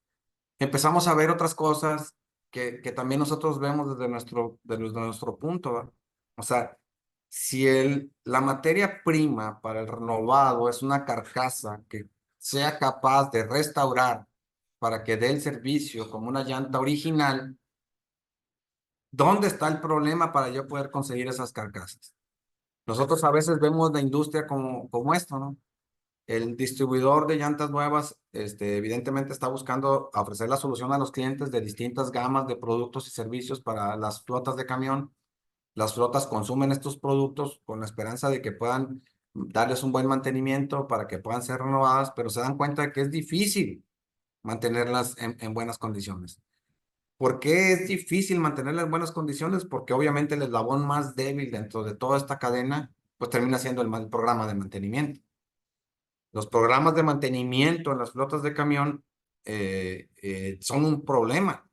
Empezamos a ver otras cosas que también nosotros vemos desde nuestro punto, ¿verdad? O sea, si la materia prima para el renovado es una carcasa que sea capaz de restaurar para que dé el servicio como una llanta original, ¿dónde está el problema para yo poder conseguir esas carcasas? Nosotros a veces vemos la industria como esto, ¿no? El distribuidor de llantas nuevas, evidentemente está buscando ofrecer la solución a los clientes de distintas gamas de productos y servicios para las flotas de camión. Las flotas consumen estos productos con la esperanza de que puedan darles un buen mantenimiento para que puedan ser renovadas, pero se dan cuenta de que es difícil mantenerlas en buenas condiciones. ¿Por qué es difícil mantenerlas en buenas condiciones? Porque obviamente el eslabón más débil dentro de toda esta cadena, pues termina siendo el programa de mantenimiento. Los programas de mantenimiento en las flotas de camión son un problema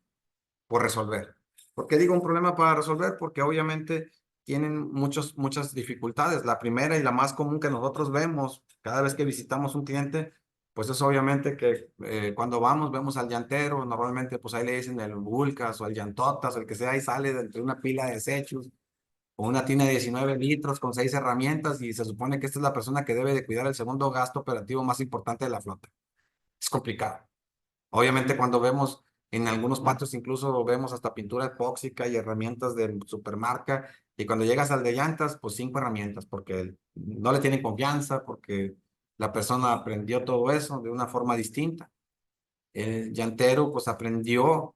por resolver. ¿Por qué digo un problema para resolver? Porque obviamente tienen muchas dificultades. La primera y la más común que nosotros vemos cada vez que visitamos un cliente, pues es obviamente que cuando vemos al llantero, normalmente pues ahí le dicen el Vulcas o el Llantotas, el que sea, y sale de entre una pila de desechos o una tina de 19 litros con 6 herramientas y se supone que esta es la persona que debe de cuidar el segundo gasto operativo más importante de la flota. Es complicado. Obviamente cuando vemos en algunos patios incluso vemos hasta pintura epóxica y herramientas de supermarca y cuando llegas al de llantas, pues 5 herramientas porque no le tienen confianza, porque la persona aprendió todo eso de una forma distinta. El llantero pues aprendió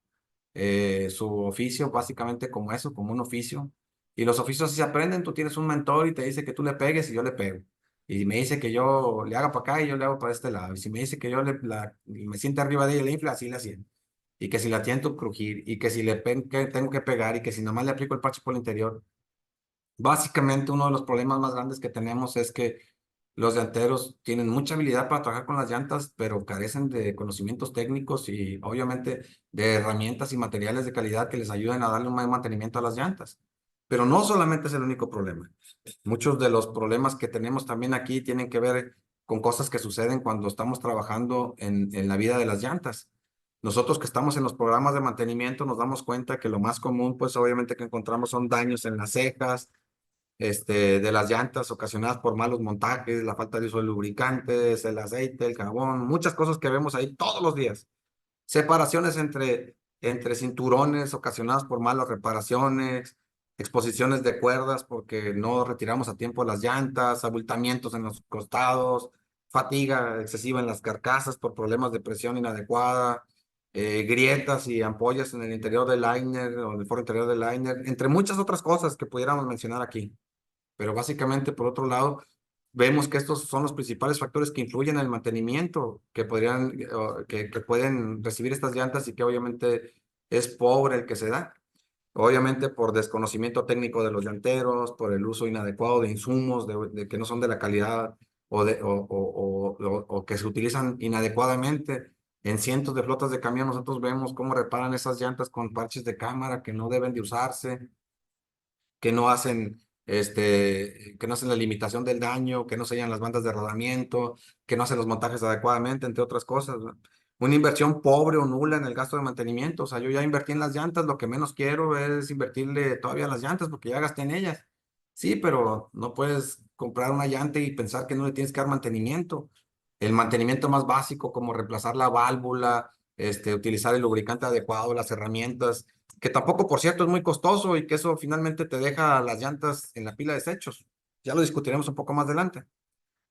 su oficio básicamente como eso, como un oficio. Y los oficios así se aprenden, tú tienes un mentor y te dice que tú le pegues y yo le pego. Y me dice que yo le haga para acá y yo le hago para este lado. Y si me dice que yo me siente arriba de ella y le infla, así le hacía. Y que si la tiento crujir, y que si que tengo que pegar, y que si nomás le aplico el parche por el interior. Básicamente uno de los problemas más grandes que tenemos es que los llanteros tienen mucha habilidad para trabajar con las llantas, pero carecen de conocimientos técnicos y obviamente de herramientas y materiales de calidad que les ayuden a darle un buen mantenimiento a las llantas. Pero no solamente es el único problema. Muchos de los problemas que tenemos también aquí tienen que ver con cosas que suceden cuando estamos trabajando en la vida de las llantas. Nosotros que estamos en los programas de mantenimiento nos damos cuenta que lo más común, pues obviamente que encontramos son daños en las cejas, de las llantas ocasionadas por malos montajes, la falta de uso de lubricantes, el aceite, el carbón, muchas cosas que vemos ahí todos los días. Separaciones entre cinturones ocasionadas por malas reparaciones, exposiciones de cuerdas porque no retiramos a tiempo las llantas, abultamientos en los costados, fatiga excesiva en las carcasas por problemas de presión inadecuada, grietas y ampollas en el interior del liner o en el foro interior del liner, entre muchas otras cosas que pudiéramos mencionar aquí. Pero básicamente, por otro lado, vemos que estos son los principales factores que influyen en el mantenimiento, que pueden recibir estas llantas y que obviamente es pobre el que se da. Obviamente por desconocimiento técnico de los llanteros, por el uso inadecuado de insumos de que no son de la calidad o que se utilizan inadecuadamente. En cientos de flotas de camión nosotros vemos cómo reparan esas llantas con parches de cámara que no deben de usarse, que no hacen la limitación del daño, que no sellan las bandas de rodamiento, que no hacen los montajes adecuadamente, entre otras cosas, ¿no? Una inversión pobre o nula en el gasto de mantenimiento. O sea, yo ya invertí en las llantas, lo que menos quiero es invertirle todavía a las llantas porque ya gasté en ellas. Sí, pero no puedes comprar una llanta y pensar que no le tienes que dar mantenimiento. El mantenimiento más básico, como reemplazar la válvula, utilizar el lubricante adecuado, las herramientas, que tampoco, por cierto, es muy costoso y que eso finalmente te deja las llantas en la pila de desechos. Ya lo discutiremos un poco más adelante.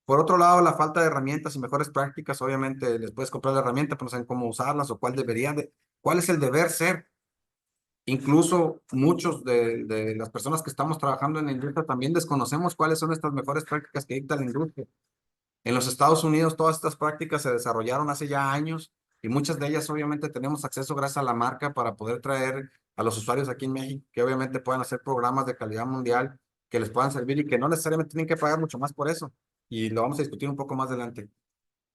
Por otro lado, la falta de herramientas y mejores prácticas, obviamente les puedes comprar la herramienta, pero no saben cómo usarlas o cuál es el deber ser. Incluso muchos de las personas que estamos trabajando en la industria también desconocemos cuáles son estas mejores prácticas que dicta la industria. En los Estados Unidos todas estas prácticas se desarrollaron hace ya años y muchas de ellas obviamente tenemos acceso gracias a la marca para poder traer a los usuarios aquí en México que obviamente puedan hacer programas de calidad mundial que les puedan servir y que no necesariamente tienen que pagar mucho más por eso. Y lo vamos a discutir un poco más adelante.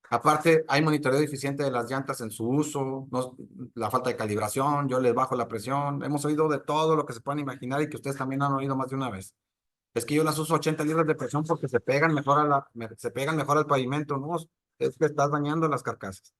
Aparte, hay monitoreo eficiente de las llantas en su uso, la falta de calibración, yo les bajo la presión. Hemos oído de todo lo que se puedan imaginar y que ustedes también han oído más de una vez. Es que yo las uso 80 libras de presión porque se pegan mejor se pegan mejor al pavimento, ¿no? Es que estás dañando las carcasas.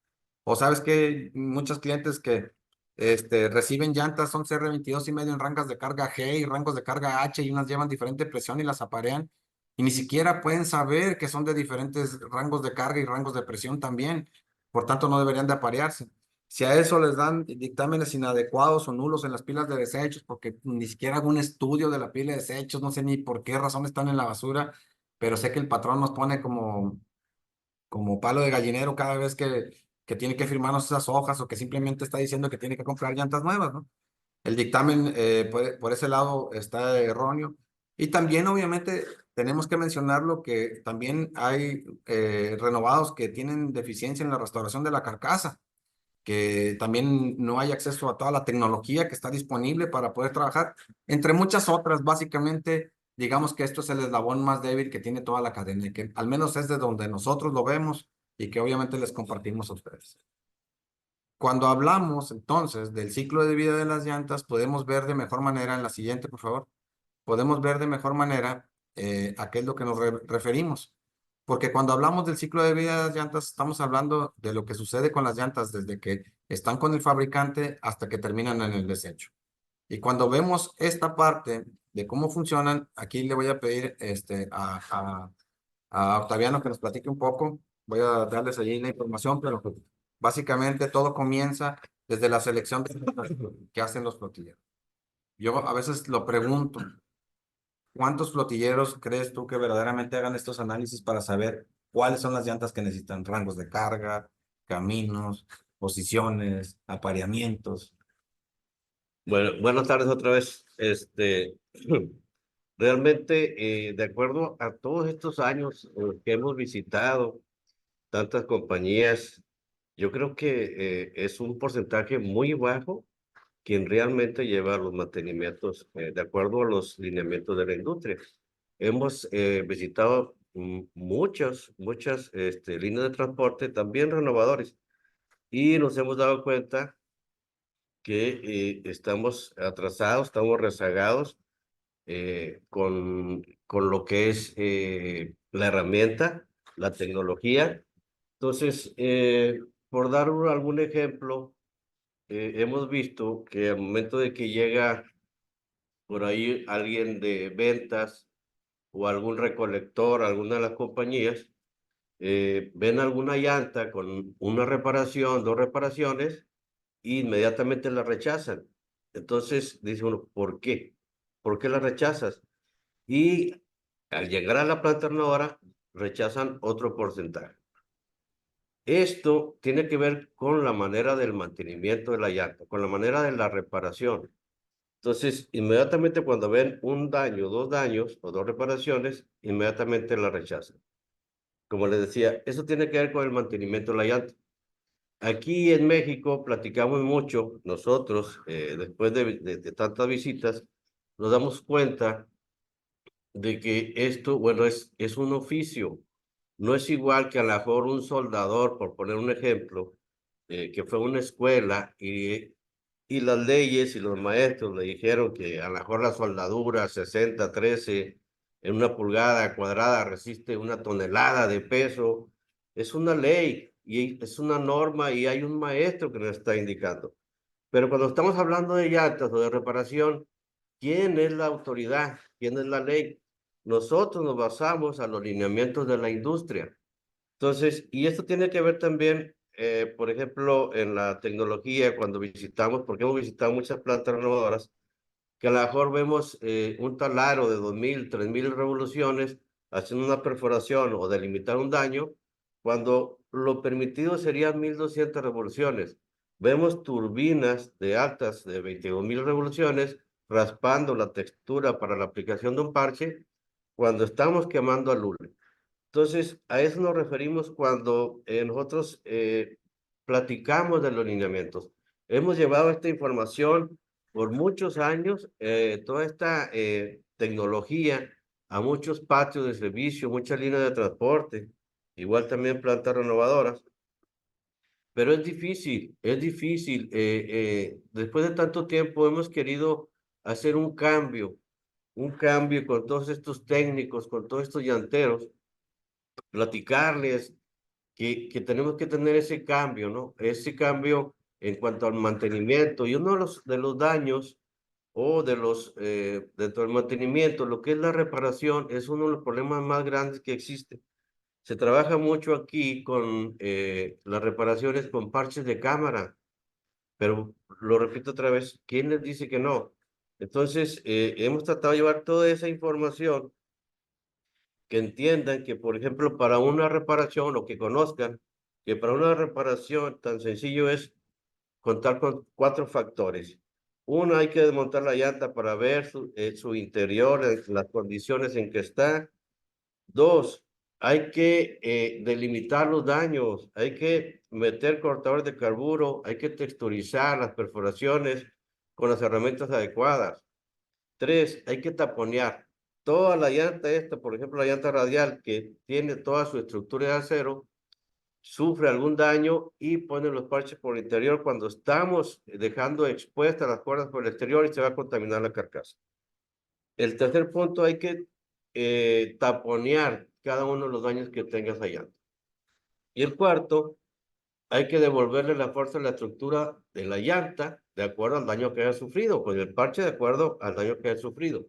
O sabes que muchos clientes que reciben llantas son CR22.5 en rangos de carga G y rangos de carga H y unas llevan diferente presión y las aparean y ni siquiera pueden saber que son de diferentes rangos de carga y rangos de presión también. Por tanto, no deberían de aparearse. Si a eso les dan dictámenes inadecuados o nulos en las pilas de desechos, porque ni siquiera hago un estudio de la pila de desechos, no sé ni por qué razón están en la basura, pero sé que el patrón nos pone como palo de gallinero cada vez que tiene que firmarnos esas hojas o que simplemente está diciendo que tiene que comprar llantas nuevas, ¿no? El dictamen por ese lado está erróneo. Y también, obviamente, tenemos que mencionar lo que también hay renovados que tienen deficiencia en la restauración de la carcasa, que también no hay acceso a toda la tecnología que está disponible para poder trabajar, entre muchas otras. Básicamente, digamos que esto es el eslabón más débil que tiene toda la cadena, y que al menos es de donde nosotros lo vemos y que obviamente les compartimos a ustedes. Cuando hablamos entonces del ciclo de vida de las llantas, podemos ver de mejor manera, en la siguiente, por favor, podemos ver de mejor manera a qué es lo que nos referimos. Porque cuando hablamos del ciclo de vida de las llantas, estamos hablando de lo que sucede con las llantas desde que están con el fabricante hasta que terminan en el desecho. Y cuando vemos esta parte de cómo funcionan, aquí le voy a pedir a Octaviano que nos platique un poco. Voy a darles allí la información, pero básicamente todo comienza desde la selección que hacen los flotilleros. Yo a veces lo pregunto, ¿cuántos flotilleros crees tú que verdaderamente hagan estos análisis para saber cuáles son las llantas que necesitan? Rangos de carga, caminos, posiciones, apareamientos. Bueno, buenas tardes otra vez. Realmente, de acuerdo a todos estos años que hemos visitado tantas compañías, yo creo que es un porcentaje muy bajo quien realmente lleva los mantenimientos de acuerdo a los lineamientos de la industria. Hemos visitado muchas líneas de transporte, también renovadores, y nos hemos dado cuenta que estamos atrasados, estamos rezagados con lo que es la herramienta, la tecnología. Entonces, por dar algún ejemplo, hemos visto que al momento de que llega por ahí alguien de ventas o algún recolector, alguna de las compañías, ven alguna llanta con una reparación, dos reparaciones, e inmediatamente la rechazan. Entonces dice uno, ¿por qué? ¿Por qué la rechazas? Y al llegar a la planta renovadora, rechazan otro porcentaje. Esto tiene que ver con la manera del mantenimiento de la llanta, con la manera de la reparación. Entonces, inmediatamente cuando ven un daño, dos daños o dos reparaciones, inmediatamente la rechazan. Como les decía, eso tiene que ver con el mantenimiento de la llanta. Aquí en México platicamos mucho, nosotros, después de tantas visitas, nos damos cuenta de que esto, bueno, es un oficio. No es igual que a lo mejor un soldador, por poner un ejemplo, que fue a una escuela y las leyes y los maestros le dijeron que a lo mejor la soldadura 60-13 en una pulgada cuadrada resiste 1 tonelada de peso. Es una ley y es una norma y hay un maestro que nos está indicando. Pero cuando estamos hablando de llantas o de reparación, ¿quién es la autoridad? ¿Quién es la ley? Nosotros nos basamos a los lineamientos de la industria. Entonces, y esto tiene que ver también, por ejemplo, en la tecnología, cuando visitamos, porque hemos visitado muchas plantas renovadoras, que a lo mejor vemos un taladro de 2000, 3000 revoluciones haciendo una perforación o delimitar un daño, cuando lo permitido serían 1200 revoluciones. vemos turbinas de altas de 22.000 revoluciones raspando la textura para la aplicación de un parche cuando estamos quemando alule. Entonces, a eso nos referimos cuando nosotros platicamos de los lineamientos. Hemos llevado esta información por muchos años, toda esta tecnología a muchos patios de servicio, muchas líneas de transporte, igual también plantas renovadoras. Pero es difícil, es difícil. Después de tanto tiempo hemos querido hacer un cambio con todos estos técnicos, con todos estos llanteros, platicarles que tenemos que tener ese cambio, ¿no? Ese cambio en cuanto al mantenimiento. Y uno de los daños o dentro del mantenimiento, lo que es la reparación, es uno de los problemas más grandes que existe. Se trabaja mucho aquí con las reparaciones con parches de cámara, pero lo repito otra vez, ¿quién les dice que no? Entonces, hemos tratado de llevar toda esa información, que entiendan que, por ejemplo, para una reparación, o que conozcan que para una reparación tan sencillo es contar con 4 factores. Uno, hay que desmontar la llanta para ver su interior, las condiciones en que está. 2, hay que delimitar los daños, hay que meter cortadores de carburo, hay que texturizar las perforaciones con las herramientas adecuadas. 3, hay que taponear. Toda la llanta esta, por ejemplo, la llanta radial, que tiene toda su estructura de acero, sufre algún daño y pone los parches por el interior cuando estamos dejando expuestas las cuerdas por el exterior y se va a contaminar la carcasa. El tercer punto, hay que taponear cada uno de los daños que tenga esa llanta. Y el cuarto, hay que devolverle la fuerza a la estructura de la llanta de acuerdo al daño que haya sufrido, con el parche de acuerdo al daño que haya sufrido,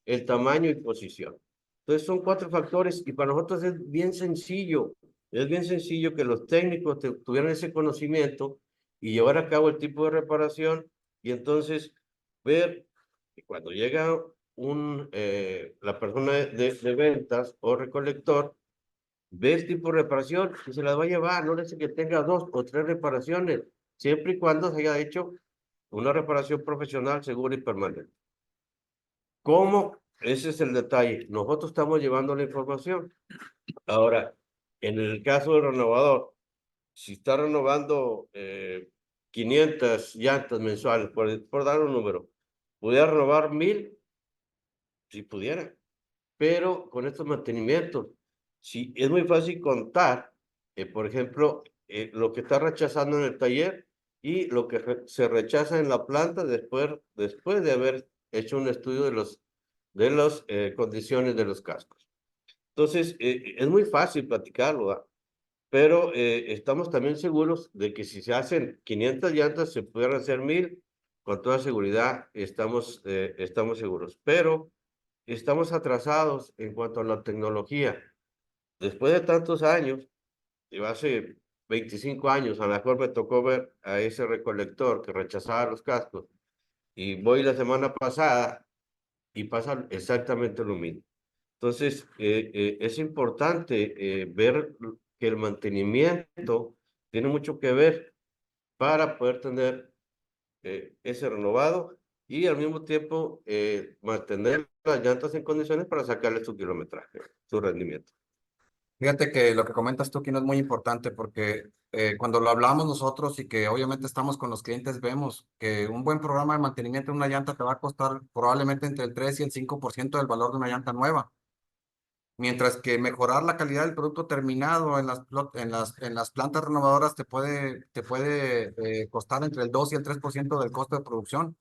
el tamaño y posición. Entonces son 4 factores y para nosotros es bien sencillo que los técnicos tuvieran ese conocimiento y llevar a cabo el tipo de reparación y entonces ver que cuando llega la persona de ventas o recolector, ve el tipo de reparación y se las va a llevar, no dice que tenga 2 o 3 reparaciones, siempre y cuando se haya hecho una reparación profesional, segura y permanente. ¿Cómo? Ese es el detalle. Nosotros estamos llevando la información. Ahora, en el caso del renovador, si está renovando 500 llantas mensuales, por dar un número, ¿pudiera renovar 1000? Si pudiera, pero con estos mantenimientos, sí, es muy fácil contar, por ejemplo, lo que está rechazando en el taller y lo que se rechaza en la planta después de haber hecho un estudio de las condiciones de los cascos. Entonces, es muy fácil platicarlo, ¿verdad? Pero estamos también seguros de que si se hacen 500 llantas, se pueden hacer 1000, con toda seguridad estamos seguros. Pero estamos atrasados en cuanto a la tecnología. Después de tantos años, yo hace 25 años, a lo mejor me tocó ver a ese recolector que rechazaba los cascos, y voy la semana pasada y pasa exactamente lo mismo. Entonces, es importante ver que el mantenimiento tiene mucho que ver para poder tener ese renovado y al mismo tiempo mantener las llantas en condiciones para sacarle su kilometraje, su rendimiento. Fíjate que lo que comentas tú aquí no es muy importante porque cuando lo hablamos nosotros y que obviamente estamos con los clientes, vemos que un buen programa de mantenimiento de una llanta te va a costar probablemente entre el 3 y el 5% del valor de una llanta nueva. Mientras que mejorar la calidad del producto terminado en las plantas renovadoras te puede costar entre el 2 y el 3% del costo de producción.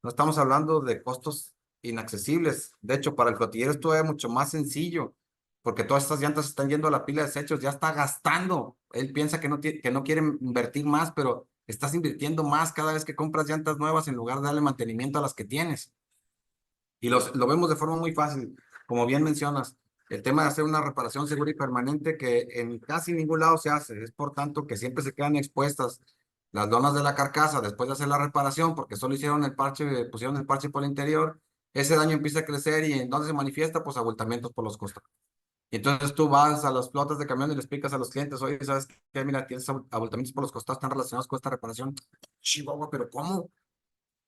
No estamos hablando de costos inaccesibles. De hecho, para el flotillero esto es mucho más sencillo, porque todas estas llantas están yendo a la pila de desechos, ya está gastando. Él piensa que no quiere invertir más, pero estás invirtiendo más cada vez que compras llantas nuevas en lugar de darle mantenimiento a las que tienes. Y lo vemos de forma muy fácil, como bien mencionas. El tema de hacer una reparación segura y permanente que en casi ningún lado se hace. Es por tanto que siempre se quedan expuestas las lonas de la carcasa después de hacer la reparación porque solo hicieron el parche, pusieron el parche por el interior. Ese daño empieza a crecer y entonces se manifiesta pues abultamientos por los costados. Y entonces tú vas a las flotas de camión y le explicas a los clientes, oye, ¿sabes qué? Mira, tienes abultamientos por los costados, están relacionados con esta reparación. Chihuahua, pero ¿cómo?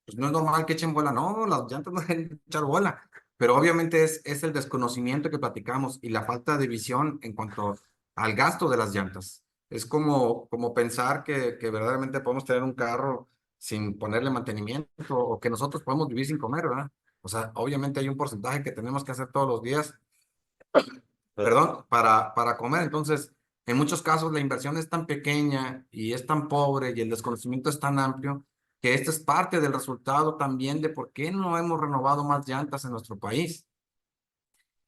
Pues no es normal que echen bola. No, las llantas no deben echar bola. Pero obviamente es el desconocimiento que platicamos y la falta de visión en cuanto al gasto de las llantas. Es como pensar que verdaderamente podemos tener un carro sin ponerle mantenimiento o que nosotros podemos vivir sin comer, ¿verdad? O sea, obviamente hay un porcentaje que tenemos que hacer todos los días, perdón, para comer. Entonces, en muchos casos la inversión es tan pequeña y es tan pobre y el desconocimiento es tan amplio que esto es parte del resultado también de por qué no hemos renovado más llantas en nuestro país.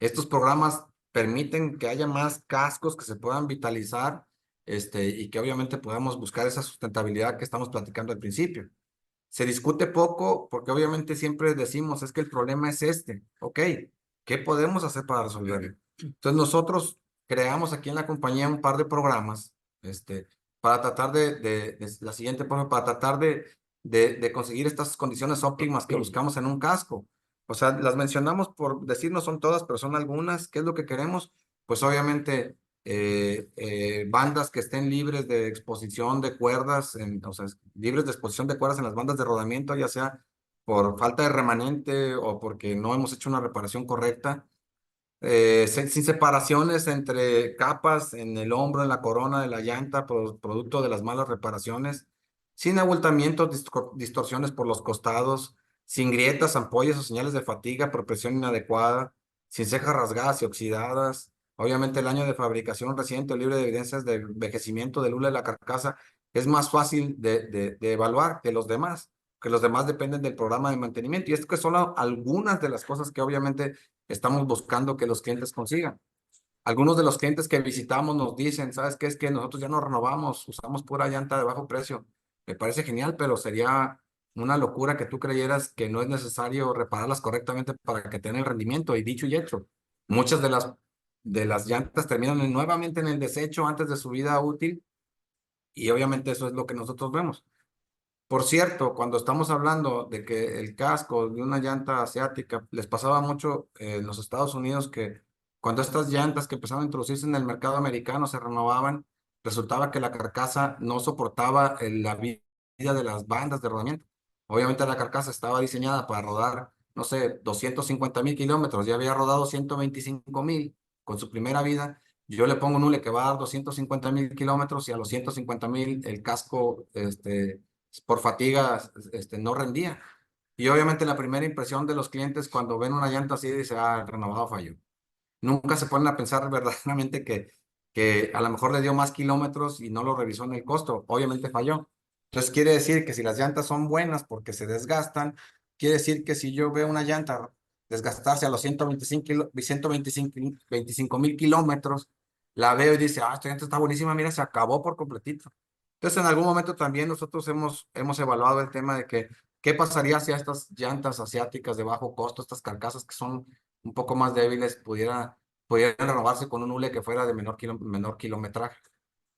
Estos programas permiten que haya más cascos que se puedan vitalizar, y que obviamente podamos buscar esa sustentabilidad que estamos platicando al principio. Se discute poco porque obviamente siempre decimos, es que el problema es este. Ok, ¿qué podemos hacer para resolverlo? Entonces nosotros creamos aquí en la compañía un par de programas, para tratar de la siguiente forma, para tratar de conseguir estas condiciones óptimas que buscamos en un casco. O sea, las mencionamos por decir, no son todas, pero son algunas. ¿Qué es lo que queremos? Pues obviamente bandas que estén libres de exposición de cuerdas, o sea, libres de exposición de cuerdas en las bandas de rodamiento, ya sea por falta de remanente o porque no hemos hecho una reparación correcta. Sin separaciones entre capas en el hombro, en la corona de la llanta, producto de las malas reparaciones, sin abultamientos, distorsiones por los costados, sin grietas, ampollas o señales de fatiga por presión inadecuada, sin cejas rasgadas y oxidadas. Obviamente el año de fabricación reciente, libre de evidencias de envejecimiento del hule de la carcasa, es más fácil de evaluar que los demás dependen del programa de mantenimiento. Y esto que son algunas de las cosas que obviamente estamos buscando que los clientes consigan. Algunos de los clientes que visitamos nos dicen, ¿sabes qué? Es que nosotros ya no renovamos, usamos pura llanta de bajo precio. Me parece genial, pero sería una locura que tú creyeras que no es necesario repararlas correctamente para que tengan el rendimiento. Y dicho y hecho, muchas de las llantas terminan nuevamente en el desecho antes de su vida útil y obviamente eso es lo que nosotros vemos. Por cierto, cuando estamos hablando de que el casco de una llanta asiática, les pasaba mucho en los Estados Unidos que cuando estas llantas que empezaron a introducirse en el mercado americano se renovaban, resultaba que la carcasa no soportaba la vida de las bandas de rodamiento. Obviamente la carcasa estaba diseñada para rodar, no sé, 250,000 kilómetros, ya había rodado 125,000 con su primera vida. Yo le pongo un hule que va a dar 250,000 kilómetros y a los 150,000 el casco, por fatiga, no rendía. Y obviamente la primera impresión de los clientes cuando ven una llanta así dice, el renovado falló. Nunca se ponen a pensar verdaderamente que a lo mejor le dio más kilómetros y no lo revisó en el costo. Obviamente falló. Entonces quiere decir que si las llantas son buenas porque se desgastan, quiere decir que si yo veo una llanta desgastarse a los 125,000 kilómetros, la veo y dice, esta llanta está buenísima, mira, se acabó por completito. Entonces, en algún momento también nosotros hemos evaluado el tema de que, ¿qué pasaría si a estas llantas asiáticas de bajo costo, estas carcasas que son un poco más débiles, pudieran renovarse con un hule que fuera de menor kilometraje?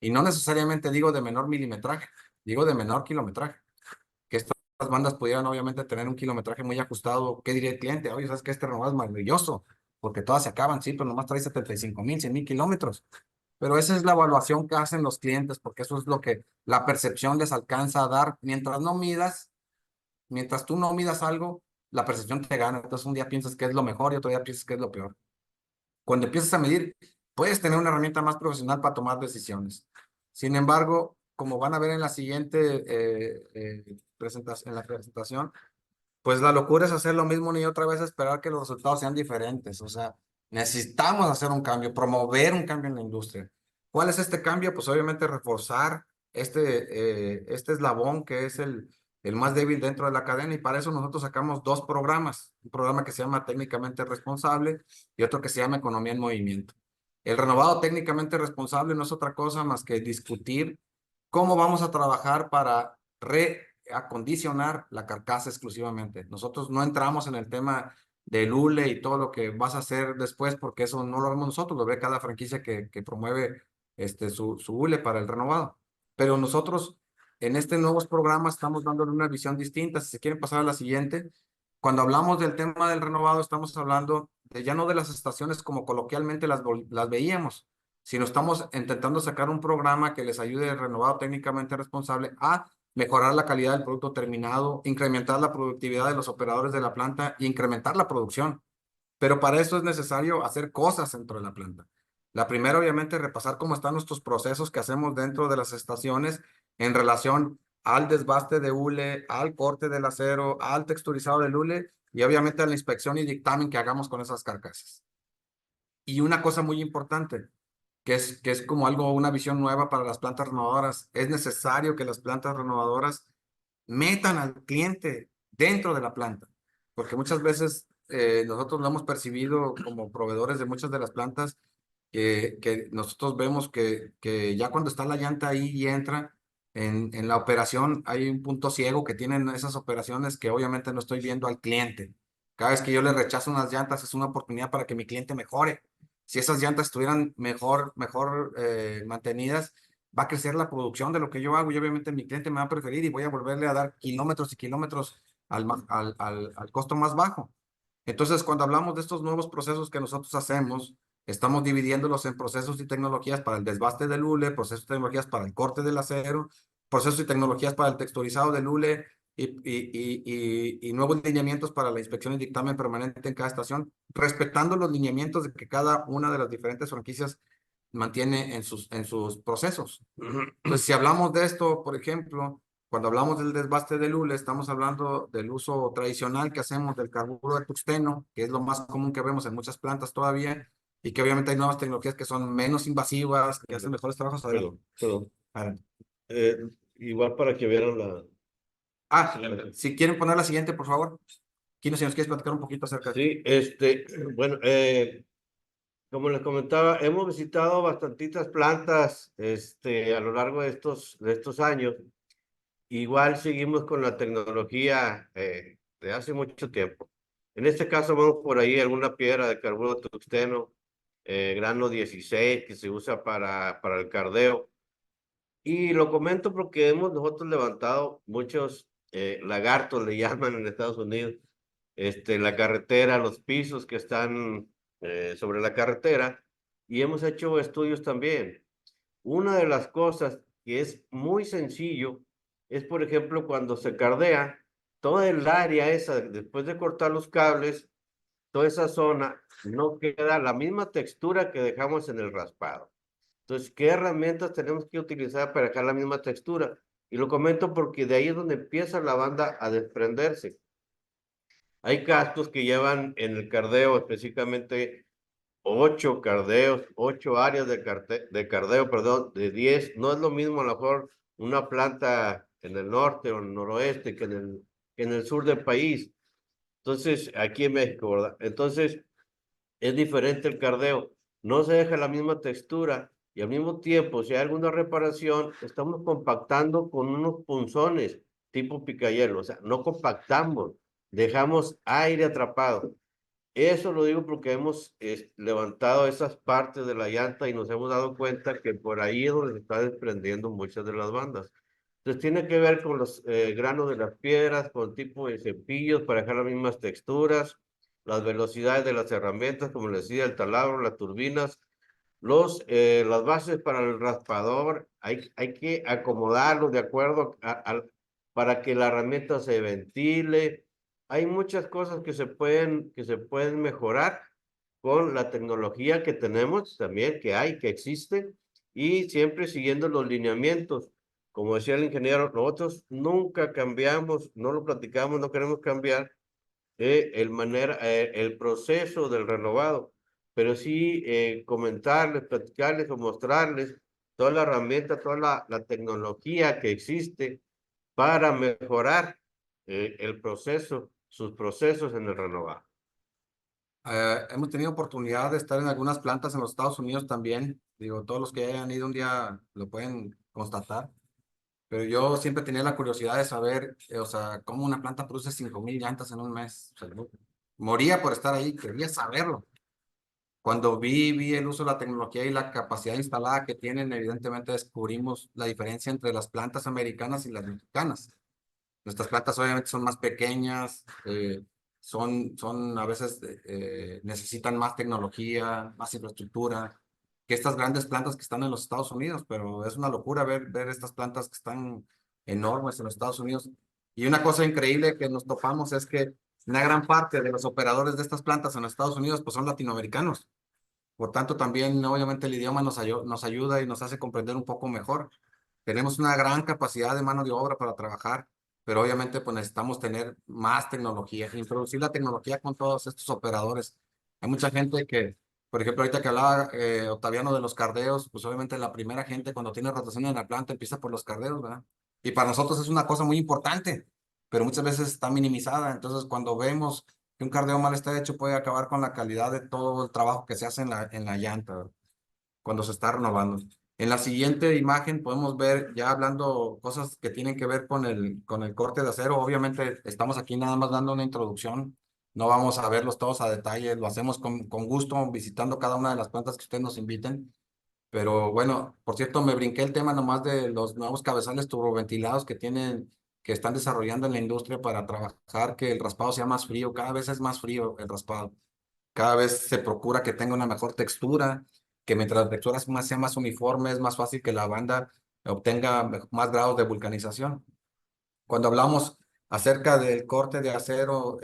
Y no necesariamente digo de menor milimetraje, digo de menor kilometraje. Que estas bandas pudieran obviamente tener un kilometraje muy ajustado. ¿Qué diría el cliente? Oye, ¿sabes qué? Este renovado es maravilloso, porque todas se acaban, sí, pero nomás trae 75,000, 100,000 kilómetros. Pero esa es la evaluación que hacen los clientes, porque eso es lo que la percepción les alcanza a dar. Mientras tú no midas algo, la percepción te gana. Entonces un día piensas que es lo mejor y otro día piensas que es lo peor. Cuando empiezas a medir, puedes tener una herramienta más profesional para tomar decisiones. Sin embargo, como van a ver en la siguiente presentación, pues la locura es hacer lo mismo y otra vez esperar que los resultados sean diferentes. O sea, necesitamos hacer un cambio, promover un cambio en la industria. ¿Cuál es este cambio? Pues obviamente reforzar este eslabón que es el más débil dentro de la cadena y para eso nosotros sacamos dos programas. Un programa que se llama Técnicamente Responsable y otro que se llama Economía en Movimiento. El renovado técnicamente responsable no es otra cosa más que discutir cómo vamos a trabajar para acondicionar la carcasa exclusivamente. Nosotros no entramos en el tema del hule y todo lo que vas a hacer después, porque eso no lo vemos nosotros, lo ve cada franquicia que promueve su hule para el renovado. Pero nosotros en este nuevos programas estamos dándole una visión distinta. Si se quieren pasar a la siguiente, cuando hablamos del tema del renovado, estamos hablando ya no de las estaciones como coloquialmente las veíamos, sino estamos intentando sacar un programa que les ayude al renovado técnicamente responsable a mejorar la calidad del producto terminado, incrementar la productividad de los operadores de la planta e incrementar la producción. Pero para eso es necesario hacer cosas dentro de la planta. La primera, obviamente, repasar cómo están nuestros procesos que hacemos dentro de las estaciones en relación al desbaste de hule, al corte del acero, al texturizado del hule y obviamente a la inspección y dictamen que hagamos con esas carcasas. Y una cosa muy importante, que es como algo, una visión nueva para las plantas renovadoras, es necesario que las plantas renovadoras metan al cliente dentro de la planta, porque muchas veces nosotros lo hemos percibido como proveedores de muchas de las plantas, que nosotros vemos que ya cuando está la llanta ahí y entra en la operación, hay un punto ciego que tienen esas operaciones que obviamente no estoy viendo al cliente. Cada vez que yo le rechazo unas llantas es una oportunidad para que mi cliente mejore. Si esas llantas estuvieran mejor mantenidas, va a crecer la producción de lo que yo hago y obviamente mi cliente me va a preferir y voy a volverle a dar kilómetros y kilómetros al costo más bajo. Entonces, cuando hablamos de estos nuevos procesos que nosotros hacemos, estamos dividiéndolos en procesos y tecnologías para el desbaste del hule, procesos y tecnologías para el corte del acero, procesos y tecnologías para el texturizado del hule y nuevos lineamientos para la inspección y dictamen permanente en cada estación, respetando los lineamientos de que cada una de las diferentes franquicias mantiene en sus procesos. Entonces, si hablamos de esto, por ejemplo, cuando hablamos del desbaste del hule, estamos hablando del uso tradicional que hacemos del carburo de tungsteno, que es lo más común que vemos en muchas plantas todavía, y que obviamente hay nuevas tecnologías que son menos invasivas, que hacen mejores trabajos. Perdón. Adelante. Igual para que vieran Si quieren poner la siguiente, por favor. Kino, si nos quieres platicar un poquito acerca de... Sí, bueno, como les comentaba, hemos visitado bastantitas plantas a lo largo de estos años. Igual seguimos con la tecnología de hace mucho tiempo. En este caso vemos por ahí alguna piedra de carburo de tungsteno, grano 16, que se usa para el cardeo. Y lo comento porque hemos nosotros levantado muchos lagartos, le llaman en Estados Unidos, en la carretera, los pisos que están sobre la carretera, y hemos hecho estudios también. Una de las cosas que es muy sencillo es, por ejemplo, cuando se cardea, toda el área esa, después de cortar los cables, toda esa zona no queda la misma textura que dejamos en el raspado. Entonces, ¿qué herramientas tenemos que utilizar para dejar la misma textura? Y lo comento porque de ahí es donde empieza la banda a desprenderse. Hay cascos que llevan en el cardeo específicamente 8 cardeos, 8 áreas de cardeo, perdón, de 10. No es lo mismo a lo mejor una planta en el norte o en el noroeste que en el sur del país. Entonces, aquí en México, ¿verdad? Entonces, es diferente el cardeo. No se deja la misma textura y al mismo tiempo, si hay alguna reparación, estamos compactando con unos punzones tipo picayelo. O sea, no compactamos, dejamos aire atrapado. Eso lo digo porque hemos levantado esas partes de la llanta y nos hemos dado cuenta que por ahí es donde se está desprendiendo muchas de las bandas. Entonces tiene que ver con los granos de las piedras, con el tipo de cepillos para dejar las mismas texturas, las velocidades de las herramientas, como les decía, el taladro, las turbinas, las bases para el raspador, hay que acomodarlos de acuerdo para que la herramienta se ventile. Hay muchas cosas que se pueden mejorar con la tecnología que tenemos también, que existe, y siempre siguiendo los lineamientos. Como decía el ingeniero, nosotros nunca cambiamos, no lo platicamos, no queremos cambiar el proceso del renovado, pero sí comentarles, platicarles o mostrarles toda la herramienta, toda la tecnología que existe para mejorar el proceso, sus procesos en el renovado. Hemos tenido oportunidad de estar en algunas plantas en los Estados Unidos también. Digo, todos los que hayan ido un día lo pueden constatar. Pero yo siempre tenía la curiosidad de saber, o sea, cómo una planta produce 5,000 llantas en un mes. O sea, moría por estar ahí, quería saberlo. Cuando vi el uso de la tecnología y la capacidad instalada que tienen, evidentemente descubrimos la diferencia entre las plantas americanas y las mexicanas. Nuestras plantas obviamente son más pequeñas, son a veces necesitan más tecnología, más infraestructura que estas grandes plantas que están en los Estados Unidos, pero es una locura ver estas plantas que están enormes en los Estados Unidos. Y una cosa increíble que nos topamos es que una gran parte de los operadores de estas plantas en los Estados Unidos pues son latinoamericanos. Por tanto, también obviamente el idioma nos ayuda y nos hace comprender un poco mejor. Tenemos una gran capacidad de mano de obra para trabajar, pero obviamente pues necesitamos tener más tecnología, introducir la tecnología con todos estos operadores. Hay mucha gente que, por ejemplo, ahorita que hablaba Octaviano de los cardeos, pues obviamente la primera gente cuando tiene rotación en la planta empieza por los cardeos, ¿verdad? Y para nosotros es una cosa muy importante, pero muchas veces está minimizada. Entonces, cuando vemos que un cardeo mal está hecho, puede acabar con la calidad de todo el trabajo que se hace en la llanta, ¿verdad? Cuando se está renovando. En la siguiente imagen podemos ver, ya hablando cosas que tienen que ver con el corte de acero. Obviamente estamos aquí nada más dando una introducción. No vamos a verlos todos a detalle. Lo hacemos con gusto visitando cada una de las plantas que ustedes nos inviten. Pero bueno, por cierto, me brinqué el tema nomás de los nuevos cabezales turboventilados que están desarrollando en la industria para trabajar que el raspado sea más frío. Cada vez es más frío el raspado. Cada vez se procura que tenga una mejor textura, que mientras la textura sea más uniforme, es más fácil que la banda obtenga más grados de vulcanización. Cuando hablamos acerca del corte de acero,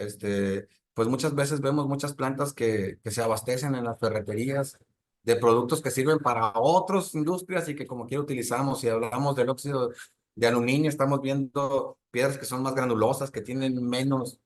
pues muchas veces vemos muchas plantas que se abastecen en las ferreterías de productos que sirven para otras industrias y que como quiera utilizamos. Si hablamos del óxido de aluminio, estamos viendo piedras que son más granulosas, que tienen menos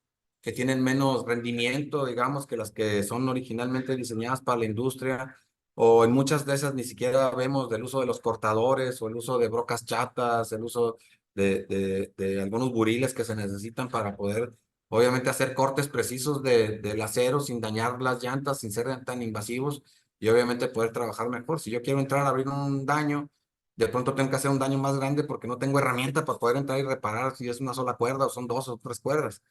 rendimiento, digamos, que las que son originalmente diseñadas para la industria. O en muchas de esas ni siquiera vemos del uso de los cortadores o el uso de brocas chatas, el uso de algunos buriles que se necesitan para poder, obviamente, hacer cortes precisos del acero sin dañar las llantas, sin ser tan invasivos y obviamente poder trabajar mejor. Si yo quiero entrar a abrir un daño, de pronto tengo que hacer un daño más grande porque no tengo herramienta para poder entrar y reparar si es una sola cuerda o son dos o tres cuerdas.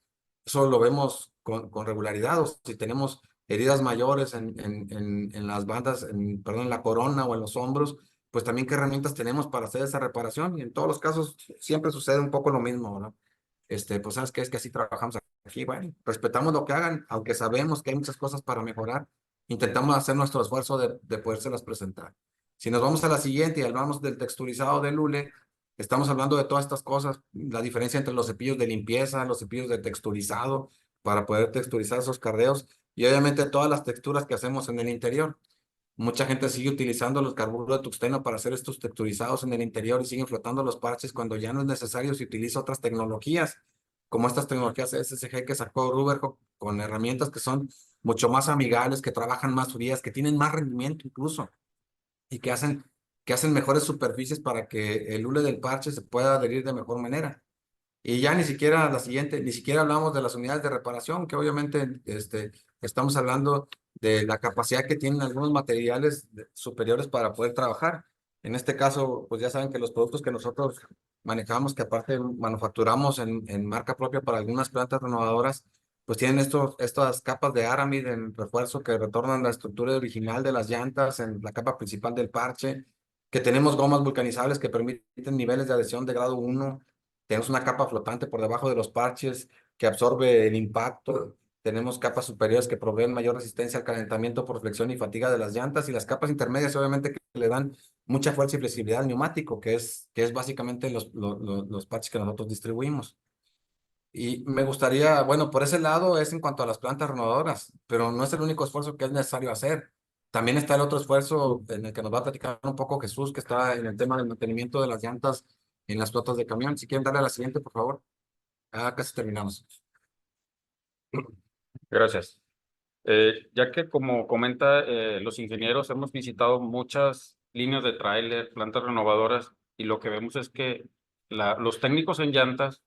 Eso lo vemos con regularidad. O si tenemos heridas mayores en las bandas, perdón, en la corona o en los hombros, pues también qué herramientas tenemos para hacer esa reparación. Y en todos los casos siempre sucede un poco lo mismo, ¿no? Pues sabes qué es que así trabajamos aquí. Bueno, respetamos lo que hagan, aunque sabemos que hay muchas cosas para mejorar, intentamos hacer nuestro esfuerzo de podérselas presentar. Si nos vamos a la siguiente y hablamos del texturizado de Lule, estamos hablando de todas estas cosas, la diferencia entre los cepillos de limpieza, los cepillos de texturizado, para poder texturizar esos cardeos, y obviamente todas las texturas que hacemos en el interior. Mucha gente sigue utilizando los carburos de tungsteno para hacer estos texturizados en el interior y siguen flotando los parches cuando ya no es necesario. Se utiliza otras tecnologías, como estas tecnologías SSG que sacó Ruberco, con herramientas que son mucho más amigables, que trabajan más frías, que tienen más rendimiento incluso, y que hacen mejores superficies para que el hule del parche se pueda adherir de mejor manera. Y ya ni siquiera la siguiente, ni siquiera hablamos de las unidades de reparación, que obviamente estamos hablando de la capacidad que tienen algunos materiales superiores para poder trabajar. En este caso, pues ya saben que los productos que nosotros manejamos, que aparte manufacturamos en marca propia para algunas plantas renovadoras, pues tienen estas capas de Aramid en refuerzo que retornan la estructura original de las llantas en la capa principal del parche, que tenemos gomas vulcanizables que permiten niveles de adhesión de grado 1. Tenemos una capa flotante por debajo de los parches que absorbe el impacto. Tenemos capas superiores que proveen mayor resistencia al calentamiento por flexión y fatiga de las llantas. Y las capas intermedias, obviamente, que le dan mucha fuerza y flexibilidad al neumático, que es básicamente los parches que nosotros distribuimos. Y me gustaría, bueno, por ese lado es en cuanto a las plantas renovadoras, pero no es el único esfuerzo que es necesario hacer. También está el otro esfuerzo en el que nos va a platicar un poco Jesús, que está en el tema del mantenimiento de las llantas en las flotas de camión. Si quieren darle a la siguiente, por favor. Casi terminamos. Gracias. Ya que como comenta los ingenieros, hemos visitado muchas líneas de tráiler, plantas renovadoras, y lo que vemos es que los técnicos en llantas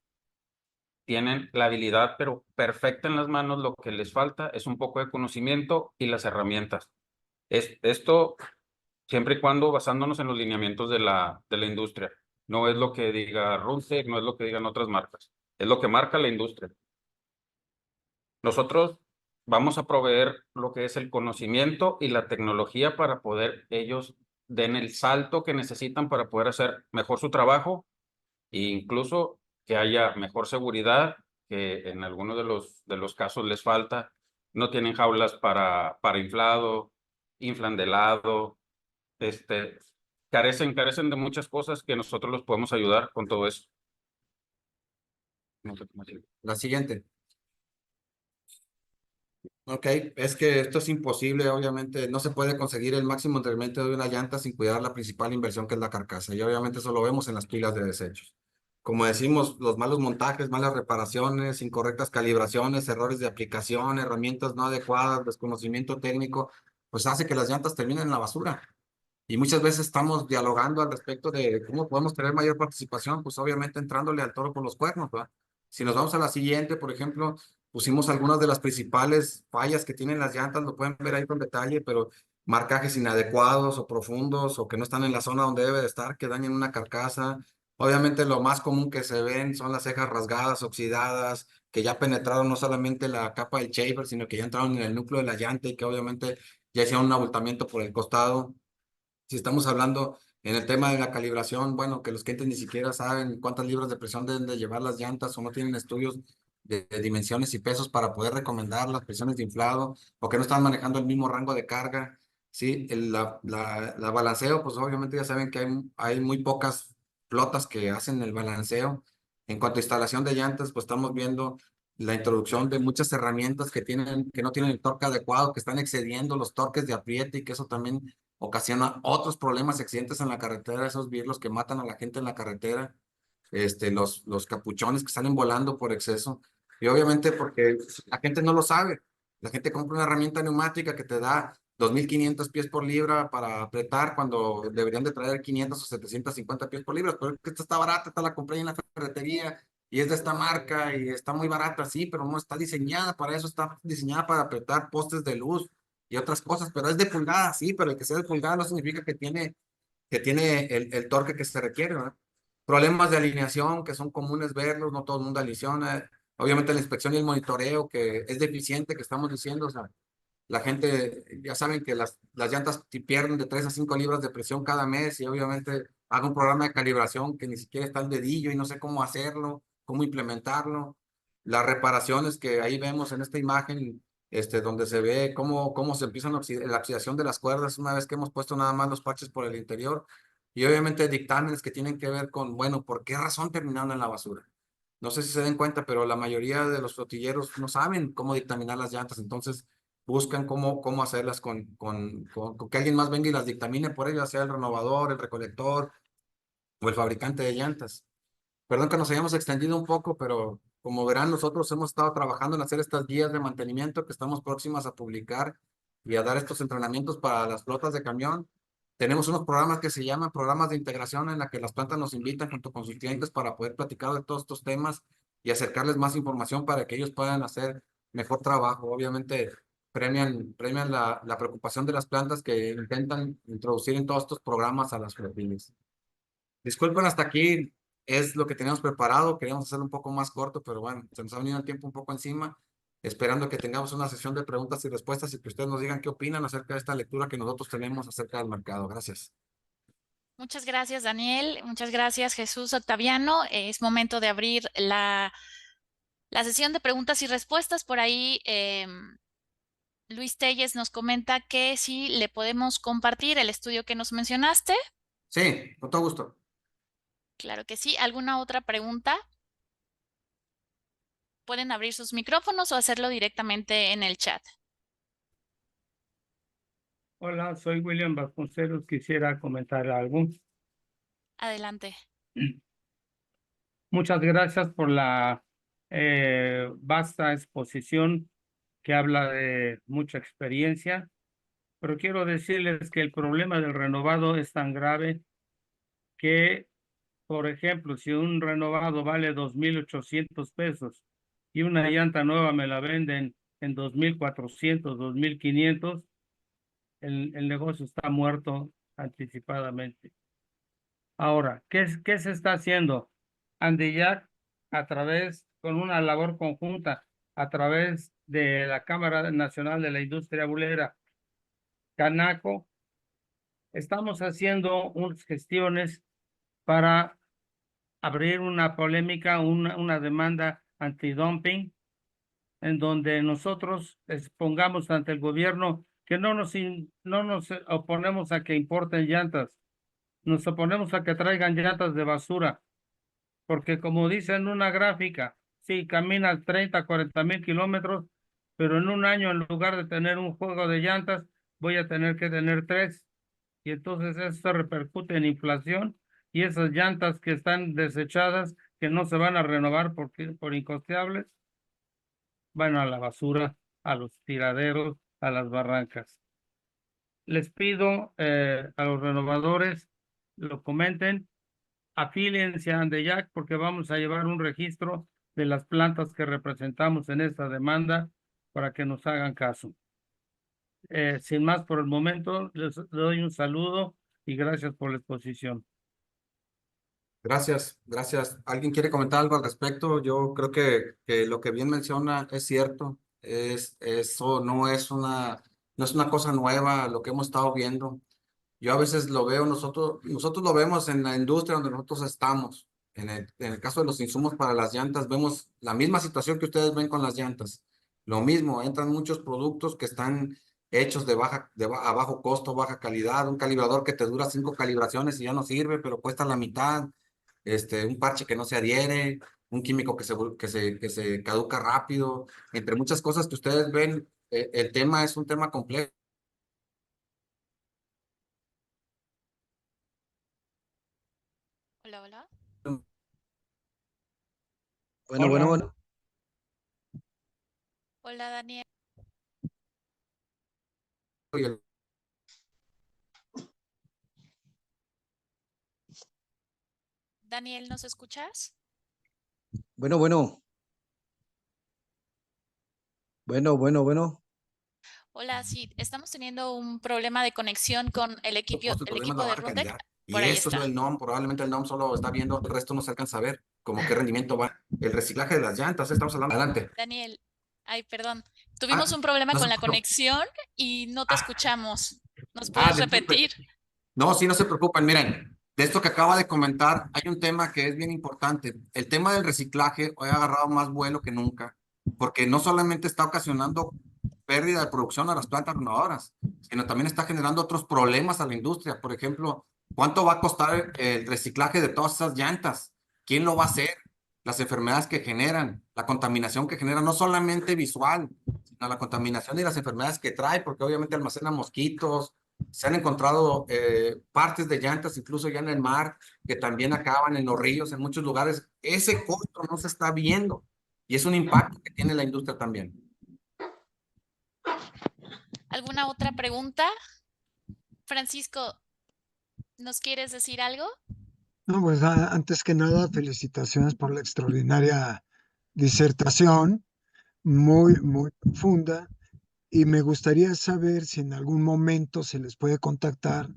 tienen la habilidad, pero perfecta en las manos. Lo que les falta es un poco de conocimiento y las herramientas. Esto siempre y cuando basándonos en los lineamientos de la industria. No es lo que diga Runtec, no es lo que digan otras marcas. Es lo que marca la industria. Nosotros vamos a proveer lo que es el conocimiento y la tecnología para poder ellos den el salto que necesitan para poder hacer mejor su trabajo e incluso que haya mejor seguridad que en algunos de los casos les falta, no tienen jaulas para inflado, inflan de lado, carecen de muchas cosas que nosotros los podemos ayudar con todo eso. No sé cómo decirlo. La siguiente. Ok, es que esto es imposible, obviamente no se puede conseguir el máximo rendimiento de una llanta sin cuidar la principal inversión que es la carcasa y obviamente eso lo vemos en las pilas de desechos. Como decimos, los malos montajes, malas reparaciones, incorrectas calibraciones, errores de aplicación, herramientas no adecuadas, desconocimiento técnico, pues hace que las llantas terminen en la basura. Y muchas veces estamos dialogando al respecto de cómo podemos tener mayor participación, pues obviamente entrándole al toro por los cuernos, ¿verdad? Si nos vamos a la siguiente, por ejemplo, pusimos algunas de las principales fallas que tienen las llantas, lo pueden ver ahí con detalle, pero marcajes inadecuados o profundos o que no están en la zona donde debe de estar, que dañan una carcasa. Obviamente lo más común que se ven son las cejas rasgadas, oxidadas, que ya penetraron no solamente la capa del shaper, sino que ya entraron en el núcleo de la llanta y que obviamente ya hicieron un abultamiento por el costado. Si estamos hablando en el tema de la calibración, bueno, que los clientes ni siquiera saben cuántas libras de presión deben de llevar las llantas o no tienen estudios de dimensiones y pesos para poder recomendar las presiones de inflado o que no están manejando el mismo rango de carga. Sí, la balanceo, pues obviamente ya saben que hay muy pocas flotas que hacen el balanceo. En cuanto a instalación de llantas, pues estamos viendo la introducción de muchas herramientas que no tienen el torque adecuado, que están excediendo los torques de apriete y que eso también ocasiona otros problemas, accidentes en la carretera, esos birlos que matan a la gente en la carretera, los capuchones que salen volando por exceso. Y obviamente porque la gente no lo sabe. La gente compra una herramienta neumática que te da 2.500 pies por libra para apretar cuando deberían de traer 500 o 750 pies por libra. Pero es que esta está barata, esta la compré en la ferretería y es de esta marca y está muy barata, sí, pero no está diseñada para eso, está diseñada para apretar postes de luz y otras cosas, pero es de pulgada, sí, pero el que sea de pulgada no significa que tiene el torque que se requiere, ¿verdad? Problemas de alineación que son comunes verlos, no todo el mundo alicina. Obviamente la inspección y el monitoreo que es deficiente, que estamos diciendo, o sea, la gente, ya saben que las llantas pierden de 3 a 5 libras de presión cada mes y obviamente hago un programa de calibración que ni siquiera está el dedillo y no sé cómo hacerlo, cómo implementarlo. Las reparaciones que ahí vemos en esta imagen, donde se ve cómo se empieza la oxidación de las cuerdas una vez que hemos puesto nada más los parches por el interior. Y obviamente dictámenes que tienen que ver con, bueno, ¿por qué razón terminaron en la basura? No sé si se den cuenta, pero la mayoría de los flotilleros no saben cómo dictaminar las llantas, entonces buscan cómo hacerlas con que alguien más venga y las dictamine por ellas, sea el renovador, el recolector o el fabricante de llantas. Perdón que nos hayamos extendido un poco, pero como verán, nosotros hemos estado trabajando en hacer estas guías de mantenimiento que estamos próximas a publicar y a dar estos entrenamientos para las flotas de camión. Tenemos unos programas que se llaman programas de integración en la que las plantas nos invitan junto con sus clientes para poder platicar de todos estos temas y acercarles más información para que ellos puedan hacer mejor trabajo. Obviamente premian la preocupación de las plantas que intentan introducir en todos estos programas a las flotillas. Disculpen, hasta aquí es lo que teníamos preparado. Queríamos hacerlo un poco más corto, pero bueno, se nos ha venido el tiempo un poco encima. Esperando que tengamos una sesión de preguntas y respuestas y que ustedes nos digan qué opinan acerca de esta lectura que nosotros tenemos acerca del mercado. Gracias. Muchas gracias, Daniel. Muchas gracias, Jesús Octaviano. Es momento de abrir la sesión de preguntas y respuestas. Por ahí, Luis Telles nos comenta que si le podemos compartir el estudio que nos mencionaste. Sí, con todo gusto. Claro que sí. ¿Alguna otra pregunta? Pueden abrir sus micrófonos o hacerlo directamente en el chat. Hola, soy William Vasconcelos. Quisiera comentar algo. Adelante. Muchas gracias por la vasta exposición que habla de mucha experiencia, pero quiero decirles que el problema del renovado es tan grave que, por ejemplo, si un renovado vale 2,800 pesos y una llanta nueva me la venden en 2,400, 2,500, el negocio está muerto anticipadamente. Ahora, ¿qué se está haciendo? Andeyac, a través, con una labor conjunta, a través de la Cámara Nacional de la Industria Bulera, Canaco, estamos haciendo unas gestiones para abrir una polémica, una demanda antidumping, en donde nosotros expongamos ante el gobierno que no nos oponemos a que importen llantas, nos oponemos a que traigan llantas de basura, porque como dice en una gráfica, sí, caminas 30, 40,000 kilómetros, pero en un año en lugar de tener un juego de llantas, voy a tener que tener 3. Y entonces eso repercute en inflación y esas llantas que están desechadas, que no se van a renovar por incosteables, van a la basura, a los tiraderos, a las barrancas. Les pido a los renovadores, lo comenten, afíliense a Andeyac porque vamos a llevar un registro de las plantas que representamos en esta demanda para que nos hagan caso. Sin más por el momento, les doy un saludo y gracias por la exposición. Gracias, gracias. ¿Alguien quiere comentar algo al respecto? Yo creo que lo que bien menciona es cierto. Eso no es una cosa nueva lo que hemos estado viendo. Yo a veces lo veo, nosotros lo vemos en la industria donde nosotros estamos. En el caso de los insumos para las llantas, vemos la misma situación que ustedes ven con las llantas. Lo mismo, entran muchos productos que están hechos a bajo costo, baja calidad, un calibrador que te dura 5 calibraciones y ya no sirve, pero cuesta la mitad, un parche que no se adhiere, un químico que se caduca rápido, entre muchas cosas que ustedes ven, el tema es un tema complejo. Hola, hola. Bueno. Hola, Daniel. Y el Daniel, ¿nos escuchas? Bueno. Hola, sí, estamos teniendo un problema de conexión con el equipo, el problema es la de baja Rundec. calidad. Y Por ahí esto es está. el NOM, probablemente el NOM solo está viendo, el resto no se alcanza a ver, como qué rendimiento va. El reciclaje de las llantas, estamos hablando. Adelante. Daniel, ay, perdón. Tuvimos un problema no con se la preocupe. conexión y no te escuchamos. ¿Nos Ah, puedes repetir? No, sí, no se preocupen. Miren, de esto que acaba de comentar, hay un tema que es bien importante. El tema del reciclaje hoy ha agarrado más vuelo que nunca, porque no solamente está ocasionando pérdida de producción a las plantas renovadoras, sino también está generando otros problemas a la industria. Por ejemplo, ¿cuánto va a costar el reciclaje de todas esas llantas? ¿Quién lo va a hacer? Las enfermedades que generan, la contaminación que generan, no solamente visual, sino la contaminación y las enfermedades que trae, porque obviamente almacenan mosquitos. Se han encontrado partes de llantas, incluso ya en el mar, que también acaban en los ríos, en muchos lugares. Ese costo no se está viendo y es un impacto que tiene la industria también. ¿Alguna otra pregunta? Francisco, ¿nos quieres decir algo? No, pues antes que nada, felicitaciones por la extraordinaria disertación, muy profunda, y me gustaría saber si en algún momento se les puede contactar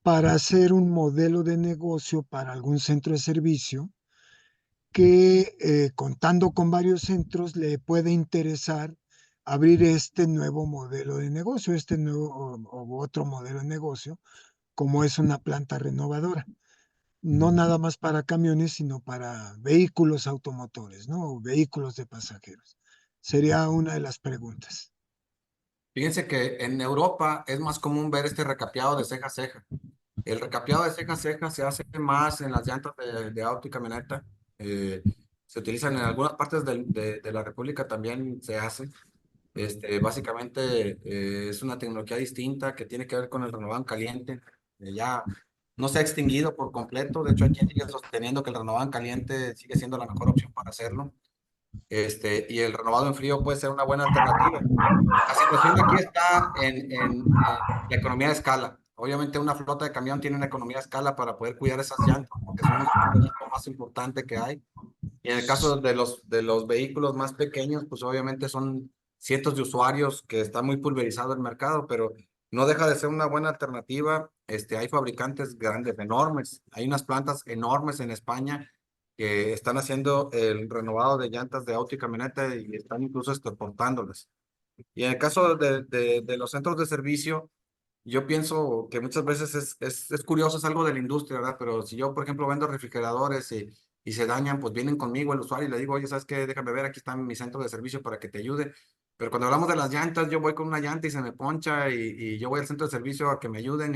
para hacer un modelo de negocio para algún centro de servicio que, contando con varios centros, le puede interesar abrir este nuevo modelo de negocio, este nuevo o otro modelo de negocio, como es una planta renovadora. No nada más para camiones, sino para vehículos automotores, ¿no? O vehículos de pasajeros. Sería una de las preguntas. Fíjense que en Europa es más común ver este recapeado de ceja a ceja. El recapeado de ceja a ceja se hace más en las llantas de auto y camioneta. Se utilizan en algunas partes de la República, también se hace. Básicamente es una tecnología distinta que tiene que ver con el renovado en caliente. Ya no se ha extinguido por completo. De hecho, hay quien sigue sosteniendo que el renovado en caliente sigue siendo la mejor opción para hacerlo. Y el renovado en frío puede ser una buena alternativa. La situación de aquí está en la economía de escala. Obviamente una flota de camión tiene una economía de escala para poder cuidar esas llantas, porque son lo más importante que hay. Y en el caso de los vehículos más pequeños, pues obviamente son cientos de usuarios que está muy pulverizado el mercado, pero no deja de ser una buena alternativa. Hay fabricantes grandes, enormes. Hay unas plantas enormes en España que están haciendo el renovado de llantas de auto y camioneta y están incluso exportándolas. Y en el caso de los centros de servicio, yo pienso que muchas veces es curioso, es algo de la industria, ¿verdad? Pero si yo, por ejemplo, vendo refrigeradores y y se dañan, pues vienen conmigo el usuario y le digo, oye, ¿sabes qué? Déjame ver, aquí está mi centro de servicio para que te ayude. Pero cuando hablamos de las llantas, yo voy con una llanta y se me poncha y yo voy al centro de servicio a que me ayuden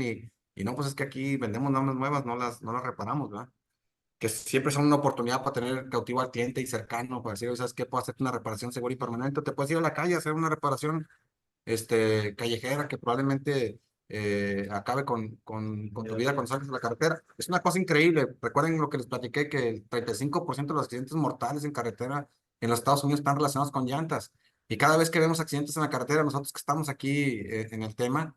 y no, pues es que aquí vendemos normas nuevas, no las reparamos, ¿verdad? Que siempre son una oportunidad para tener cautivo al cliente y cercano, para decir, oye, ¿sabes qué? Puedo hacerte una reparación segura y permanente. Te puedes ir a la calle a hacer una reparación callejera que probablemente acabe con tu vida cuando salgas de la carretera. Es una cosa increíble. Recuerden lo que les platiqué, que el 35% de los accidentes mortales en carretera en los Estados Unidos están relacionados con llantas. Y cada vez que vemos accidentes en la carretera, nosotros que estamos aquí en el tema,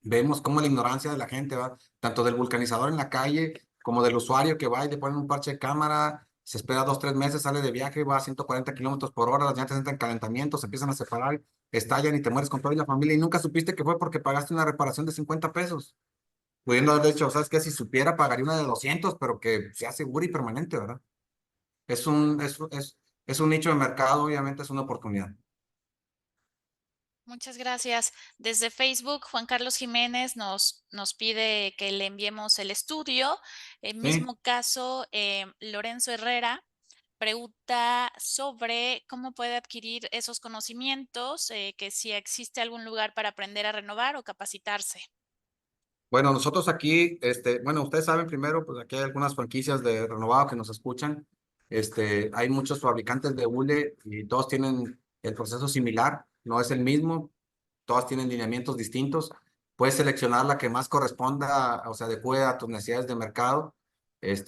vemos cómo la ignorancia de la gente va, tanto del vulcanizador en la calle como del usuario que va y le ponen un parche de cámara, se espera 2, 3 meses, sale de viaje, va a 140 kilómetros por hora, las llantas entran en calentamiento, se empiezan a separar, estallan y te mueres con toda la familia y nunca supiste que fue porque pagaste una reparación de 50 pesos. Pudiendo haber dicho, ¿sabes qué? Si supiera, pagaría una de 200, pero que sea segura y permanente, ¿verdad? Es un nicho de mercado, obviamente es una oportunidad. Muchas gracias. Desde Facebook, Juan Carlos Jiménez nos pide que le enviemos el estudio. El Sí. mismo caso, Lorenzo Herrera pregunta sobre cómo puede adquirir esos conocimientos, que si existe algún lugar para aprender a renovar o capacitarse. Bueno, nosotros aquí, bueno, ustedes saben primero, pues aquí hay algunas franquicias de renovado que nos escuchan. Hay muchos fabricantes de hule y todos tienen el proceso similar, no es el mismo, todas tienen lineamientos distintos. Puedes seleccionar la que más corresponda, o sea, adecue a tus necesidades de mercado.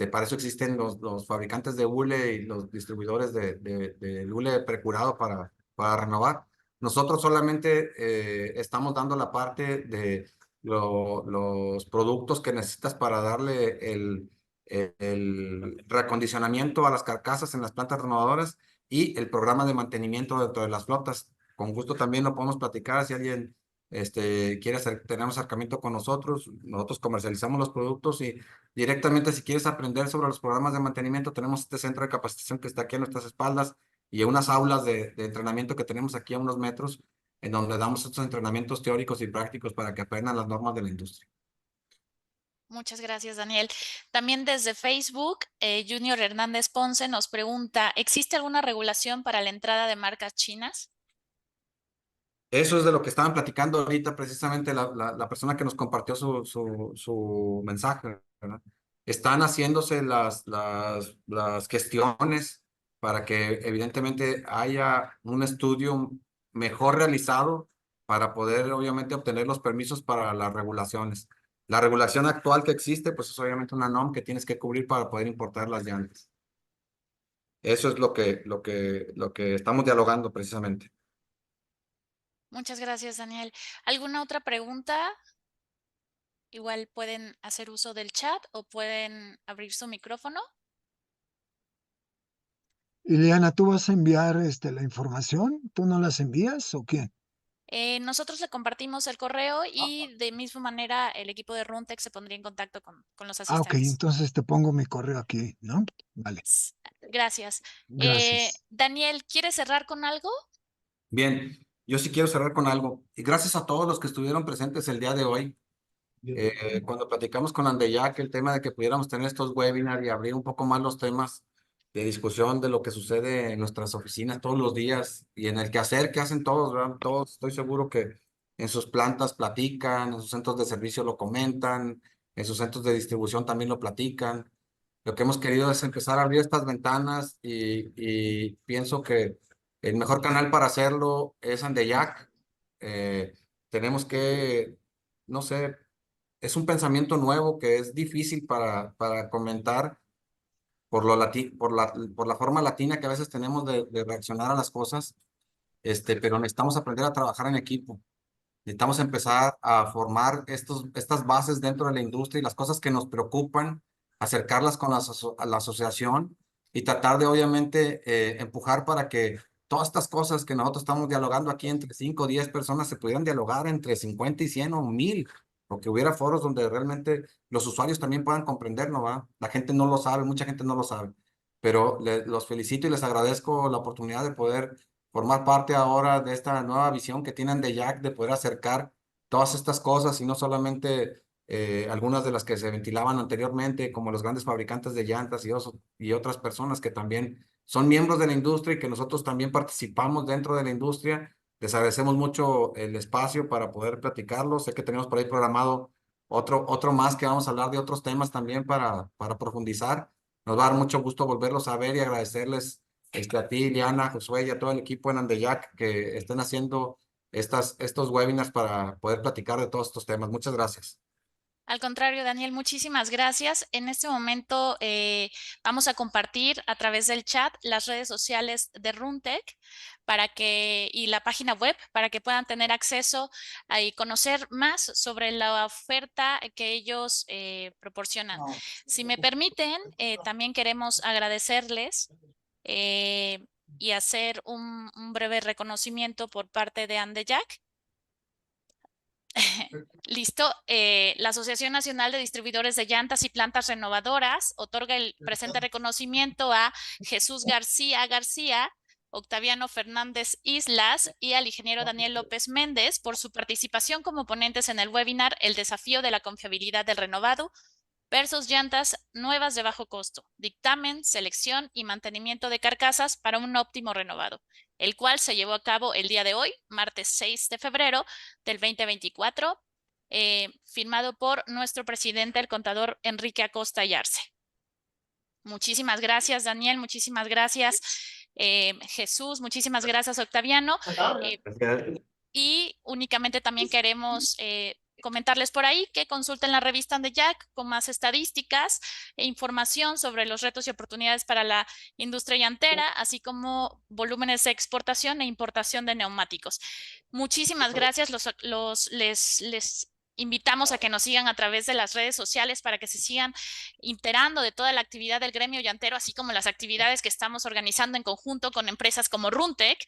Para eso existen los fabricantes de hule y los distribuidores de hule precurado para renovar. Nosotros solamente estamos dando la parte de los productos que necesitas para darle el reacondicionamiento a las carcasas en las plantas renovadoras y el programa de mantenimiento dentro de las flotas. Con gusto también lo podemos platicar si alguien quiere tener un acercamiento con nosotros. Nosotros comercializamos los productos y directamente si quieres aprender sobre los programas de mantenimiento, tenemos este centro de capacitación que está aquí a nuestras espaldas y unas aulas de entrenamiento que tenemos aquí a unos metros en donde damos estos entrenamientos teóricos y prácticos para que aprendan las normas de la industria. Muchas gracias, Daniel. También desde Facebook, Junior Hernández Ponce nos pregunta, ¿existe alguna regulación para la entrada de marcas chinas? Eso es de lo que estaban platicando ahorita precisamente la persona que nos compartió su mensaje, ¿verdad? Están haciéndose las gestiones para que evidentemente haya un estudio mejor realizado para poder obviamente obtener los permisos para las regulaciones. La regulación actual que existe, pues es obviamente una norma que tienes que cubrir para poder importar las llantas. Eso es lo que estamos dialogando precisamente. Muchas gracias, Daniel. ¿Alguna otra pregunta? Igual pueden hacer uso del chat o pueden abrir su micrófono. Ileana, ¿tú vas a enviar la información? ¿Tú no las envías o quién? Nosotros le compartimos el correo y de misma manera el equipo de Runtex se pondría en contacto con los Ah, ok, asistentes. entonces te pongo mi correo aquí, ¿no? Vale, Gracias. gracias. Daniel, ¿quieres cerrar con algo? Bien, yo sí quiero cerrar con algo. Y gracias a todos los que estuvieron presentes el día de hoy. Cuando platicamos con Andeyac, el tema de que pudiéramos tener estos webinars y abrir un poco más los temas de discusión de lo que sucede en nuestras oficinas todos los días y en el quehacer que hacen todos, ¿verdad? Todos, estoy seguro que en sus plantas platican, en sus centros de servicio lo comentan, en sus centros de distribución también lo platican. Lo que hemos querido es empezar a abrir estas ventanas y pienso que el mejor canal para hacerlo es Andeyac. Tenemos que, no sé, es un pensamiento nuevo que es difícil para comentar por la forma latina que a veces tenemos de reaccionar a las cosas, pero necesitamos aprender a trabajar en equipo. Necesitamos empezar a formar estas bases dentro de la industria y las cosas que nos preocupan, acercarlas con a la asociación y tratar de obviamente empujar para que todas estas cosas que nosotros estamos dialogando aquí entre 5 o 10 personas se pudieran dialogar entre 50 y 100 o 1000, o que hubiera foros donde realmente los usuarios también puedan comprenderlo, ¿va? La gente no lo sabe, mucha gente no lo sabe, pero los felicito y les agradezco la oportunidad de poder formar parte ahora de esta nueva visión que tienen de Jack de poder acercar todas estas cosas y no solamente algunas de las que se ventilaban anteriormente, como los grandes fabricantes de llantas y otras personas que también son miembros de la industria y que nosotros también participamos dentro de la industria. Les agradecemos mucho el espacio para poder platicarlo. Sé que tenemos por ahí programado otro más que vamos a hablar de otros temas también para profundizar. Nos va a dar mucho gusto volverlos a ver y agradecerles a ti, Liana, Josué y a todo el equipo en Andeyac que estén haciendo estos webinars para poder platicar de todos estos temas. Muchas gracias. Al contrario, Daniel, muchísimas gracias. En este momento vamos a compartir a través del chat las redes sociales de Runtec y la página web para que puedan tener acceso y conocer más sobre la oferta que ellos proporcionan. Si me permiten, también queremos agradecerles y hacer un breve reconocimiento por parte de Andeyac. Listo. La Asociación Nacional de Distribuidores de Llantas y Plantas Renovadoras otorga el presente reconocimiento a Jesús García, Octaviano Fernández Islas y al ingeniero Daniel López Méndez por su participación como ponentes en el webinar El desafío de la confiabilidad del renovado versus llantas nuevas de bajo costo, dictamen, selección y mantenimiento de carcasas para un óptimo renovado, el cual se llevó a cabo el día de hoy, martes 6 de febrero del 2024, firmado por nuestro presidente, el contador Enrique Acosta Yarse. Muchísimas gracias, Daniel, muchísimas gracias, Jesús, muchísimas gracias, Octaviano. Y únicamente también queremos comentarles por ahí que consulten la revista Andeyac con más estadísticas e información sobre los retos y oportunidades para la industria llantera, así como volúmenes de exportación e importación de neumáticos. Muchísimas gracias. Les invitamos a que nos sigan a través de las redes sociales para que se sigan enterando de toda la actividad del gremio llantero, así como las actividades que estamos organizando en conjunto con empresas como Runtec.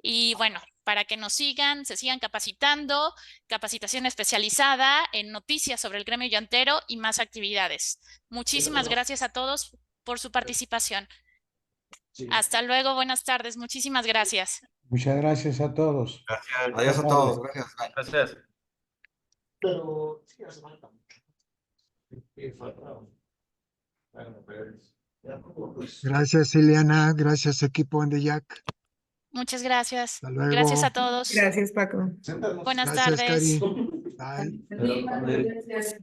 Y bueno, para que nos sigan, se sigan capacitando, capacitación especializada en noticias sobre el gremio llantero y más actividades. Muchísimas gracias a todos por su participación. Hasta luego, buenas tardes. Muchísimas gracias. Muchas gracias a todos. Gracias. Adiós a todos. Gracias. Bye. Gracias. Pero sí hace falta mucho. Gracias, Ileana. Gracias, equipo Andeyac. Muchas gracias. Hasta luego. Gracias a todos. Gracias, Paco. Buenas Gracias, tardes. Cari. Bye. Gracias.